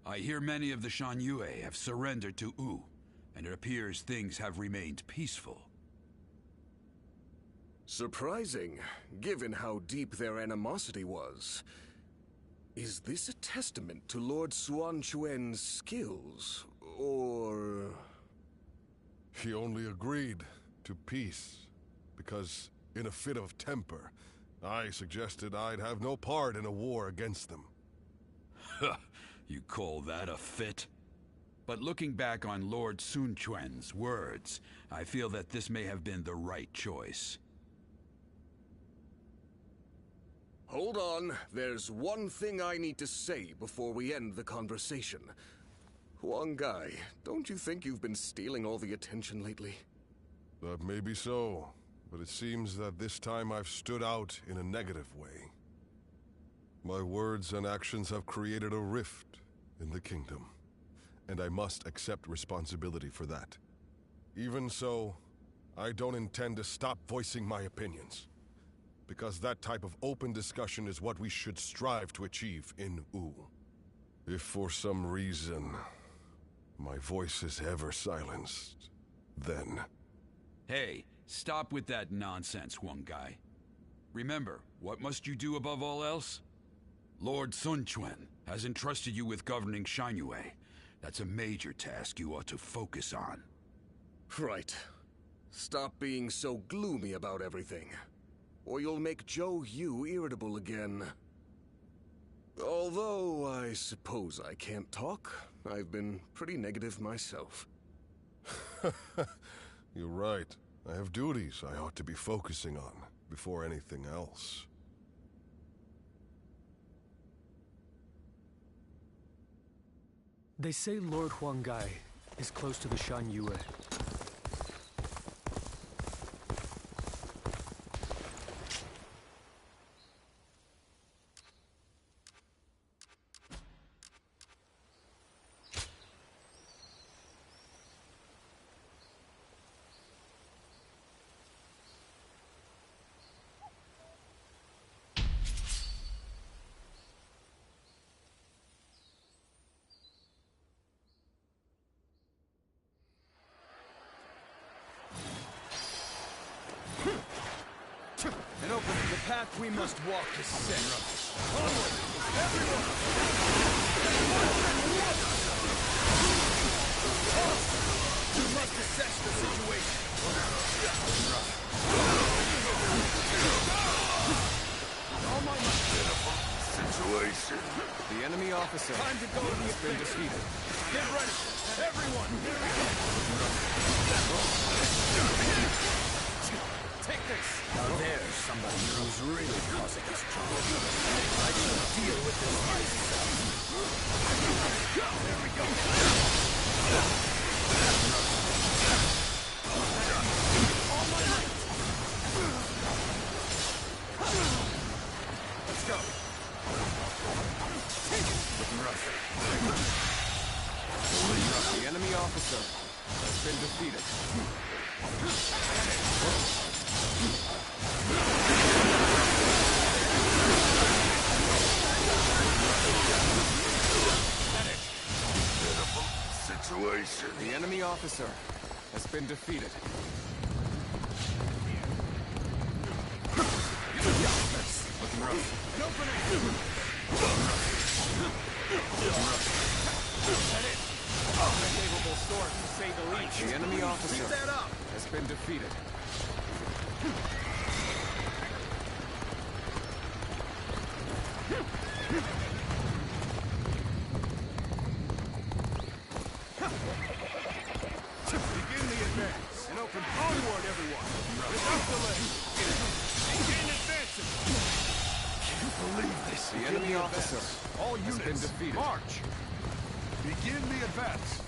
I hear many of the Shan Yue have surrendered to Wu, and it appears things have remained peaceful. Surprising, given how deep their animosity was. Is this a testament to Lord Suan Chuen's skills, or... He only agreed to peace because, in a fit of temper, I suggested I'd have no part in a war against them. You call that a fit? But looking back on Lord Sun Quan's words, I feel that this may have been the right choice. Hold on, there's one thing I need to say before we end the conversation. Huang Gai, don't you think you've been stealing all the attention lately? That may be so, but it seems that this time I've stood out in a negative way. My words and actions have created a rift in the kingdom, and I must accept responsibility for that. Even so, I don't intend to stop voicing my opinions, because that type of open discussion is what we should strive to achieve in Wu. If for some reason my voice is ever silenced, then... Hey, stop with that nonsense, Huang Gai. Remember, what must you do above all else? Lord Sun Quan has entrusted you with governing Shan-Yue. That's a major task you ought to focus on. Right. Stop being so gloomy about everything, or you'll make Zhou Yu irritable again. Although I suppose I can't talk. I've been pretty negative myself. You're right. I have duties I ought to be focusing on before anything else. They say Lord Huang Gai is close to the Shan Yue. And open the path we must walk is set. Onward, everyone! You must assess the situation. All my might. Situation. The enemy officer Time to go has been defeated. Get ready, everyone! Take this! Now there's somebody who's really causing us trouble. I can deal with this myself. There we go. All my might! Let's go! Looking rough. The enemy officer has been defeated. Situation. The enemy officer has been defeated. Looking rough. Go for it! Unfavorable start, to say the least. The enemy officer Keep that up! has been defeated. Begin the advance and open onward, everyone. Without delay. Begin advancing. Can't believe this. The enemy officer. All has units, been defeated. March. Begin the advance.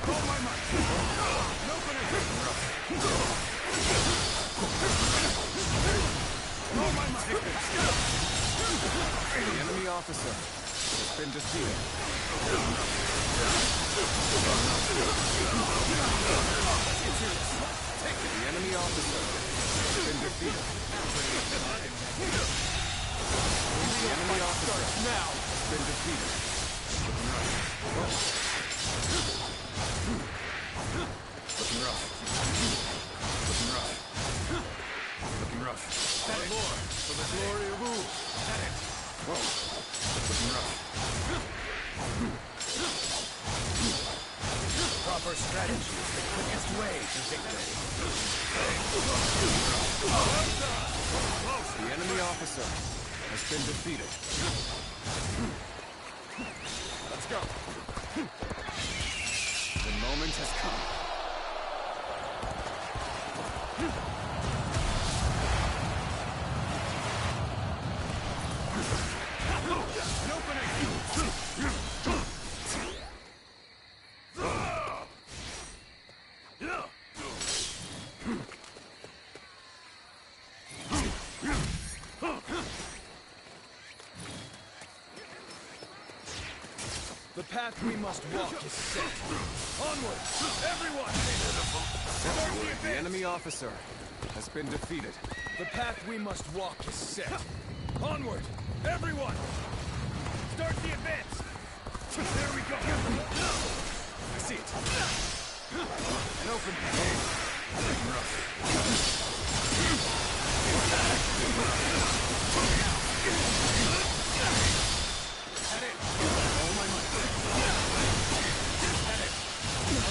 All my might. And open it. All my might. The enemy officer has been defeated. The enemy officer has been defeated. The enemy officer now has been defeated. Looking rough. Looking rough. Looking rough. My lord, for the glory of Wu. Whoa. Looking rough. Proper strategy is the quickest way to victory. The enemy officer has been defeated. Let's go. The moment has come. The path we must walk is set. Onward, everyone! The enemy officer has been defeated. The path we must walk is set. Onward, everyone! Start the advance! There we go! I see it. An open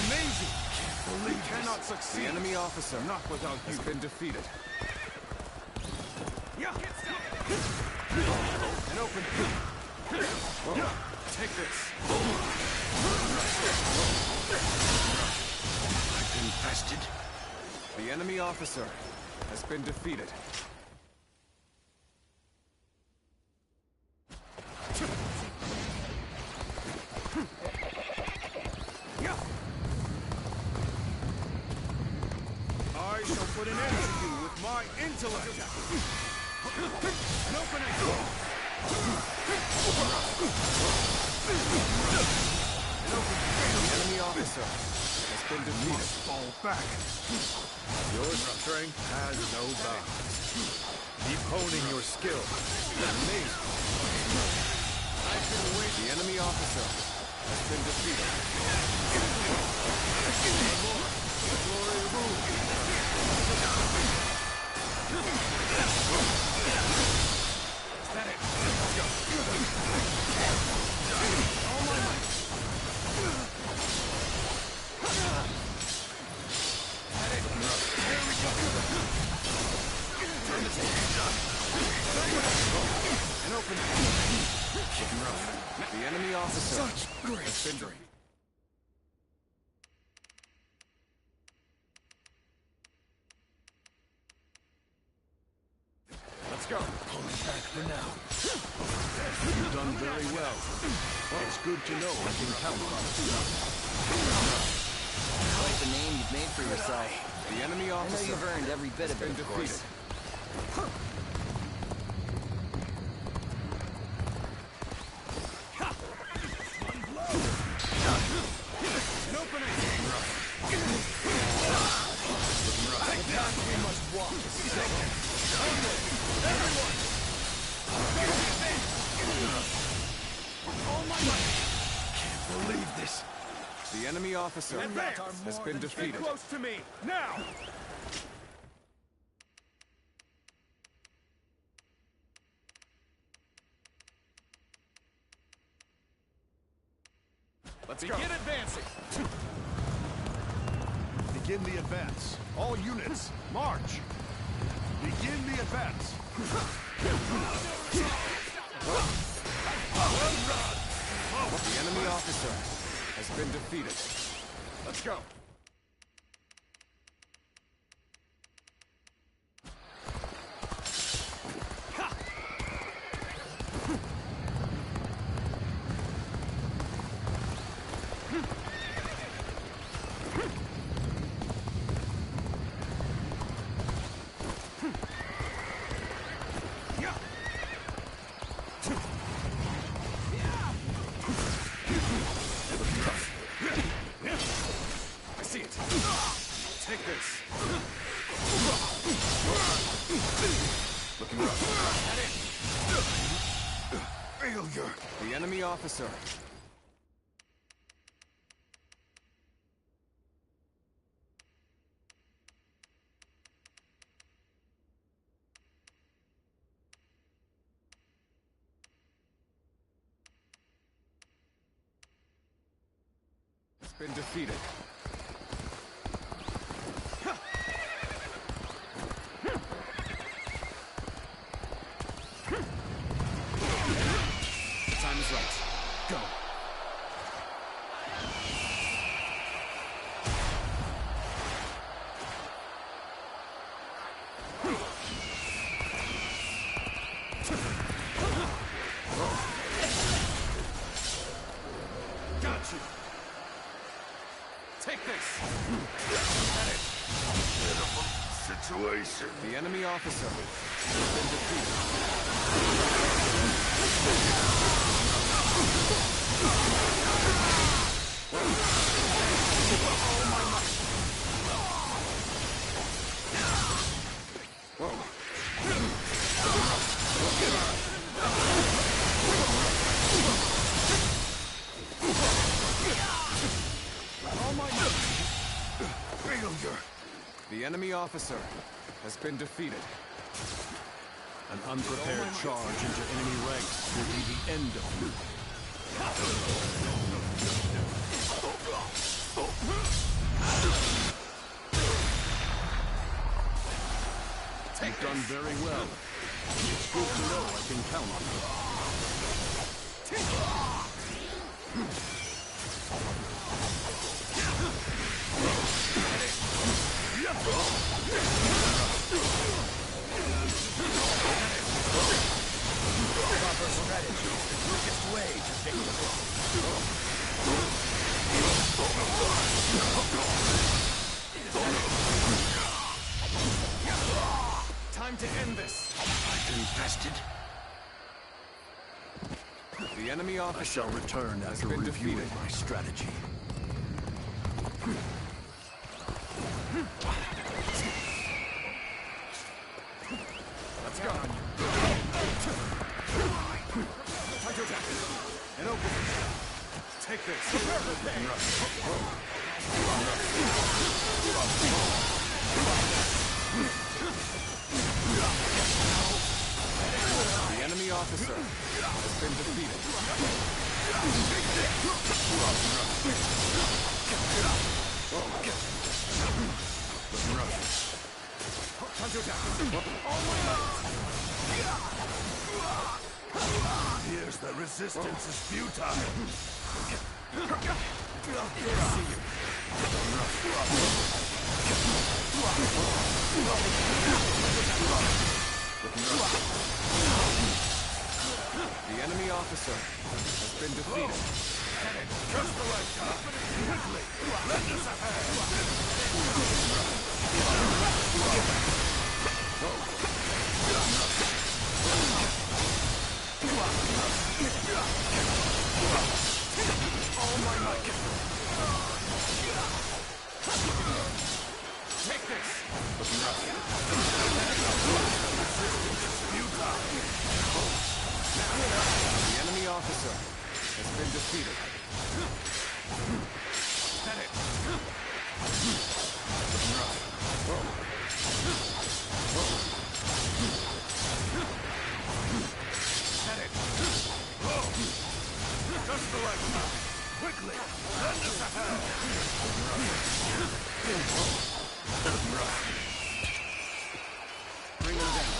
Amazing! We cannot succeed. The enemy officer Not without has been defeated. An open Take this. I've been bested. The enemy officer has been defeated. I shall put an end to you with my intellect. An opening. The enemy officer has been defeated. Fall back. Your strength has no bounds. Keep honing your skill. Amazing. I've been waiting. The enemy officer has been defeated. The glory of Wu. Is that it? Let's go. All my might. Is that it? Here we go. Turn the tape. An open. Kicking rough. The enemy officer Such great has been strength. Let's go. pulling back for now. You've done very well. It's good to know I can count on you. Quite the name you've made for yourself. The enemy I know officer you've earned every bit of it, been of course. defeated. An opening. The path we must walk is set. Everyone! All my might! Can't believe this. The enemy officer Advance! has been defeated. Get close to me, now! Let's Begin advancing! Begin the advance. All units, march! Begin the advance. Well done! The enemy officer has been defeated. Let's go. The enemy officer. Has been defeated. Time is right. Go. Got you. Take this. Pitiful situation. The enemy officer has been defeated. The enemy officer has been defeated. An unprepared charge into enemy ranks will be the end of you. You've done very well. It's good to know I can count on you. Proper strategy is the quickest way to victory. Time to end this. I've been tested. The enemy officer I shall return after reviewing my strategy. Let's go. Time to attack. And open. Take this. The enemy officer has been defeated. Time to attack. All my might. Here's the resistance is futile. The enemy officer has been defeated. Just the right time. Quickly, lend us a All my might. Take this. The enemy officer has been defeated. Set it. Set it. Just the right time. Quickly, lend us a hand. Bring him down.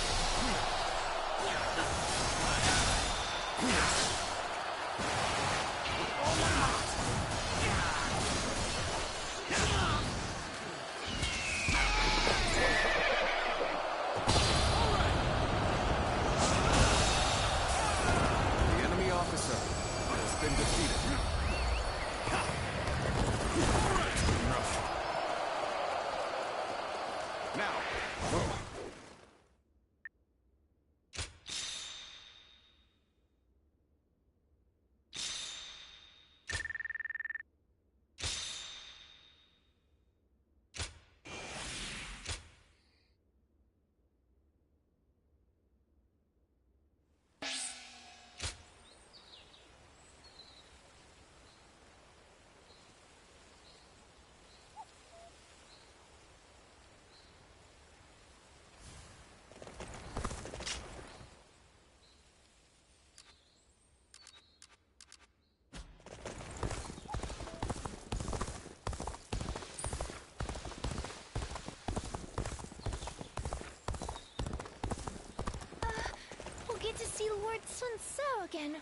again.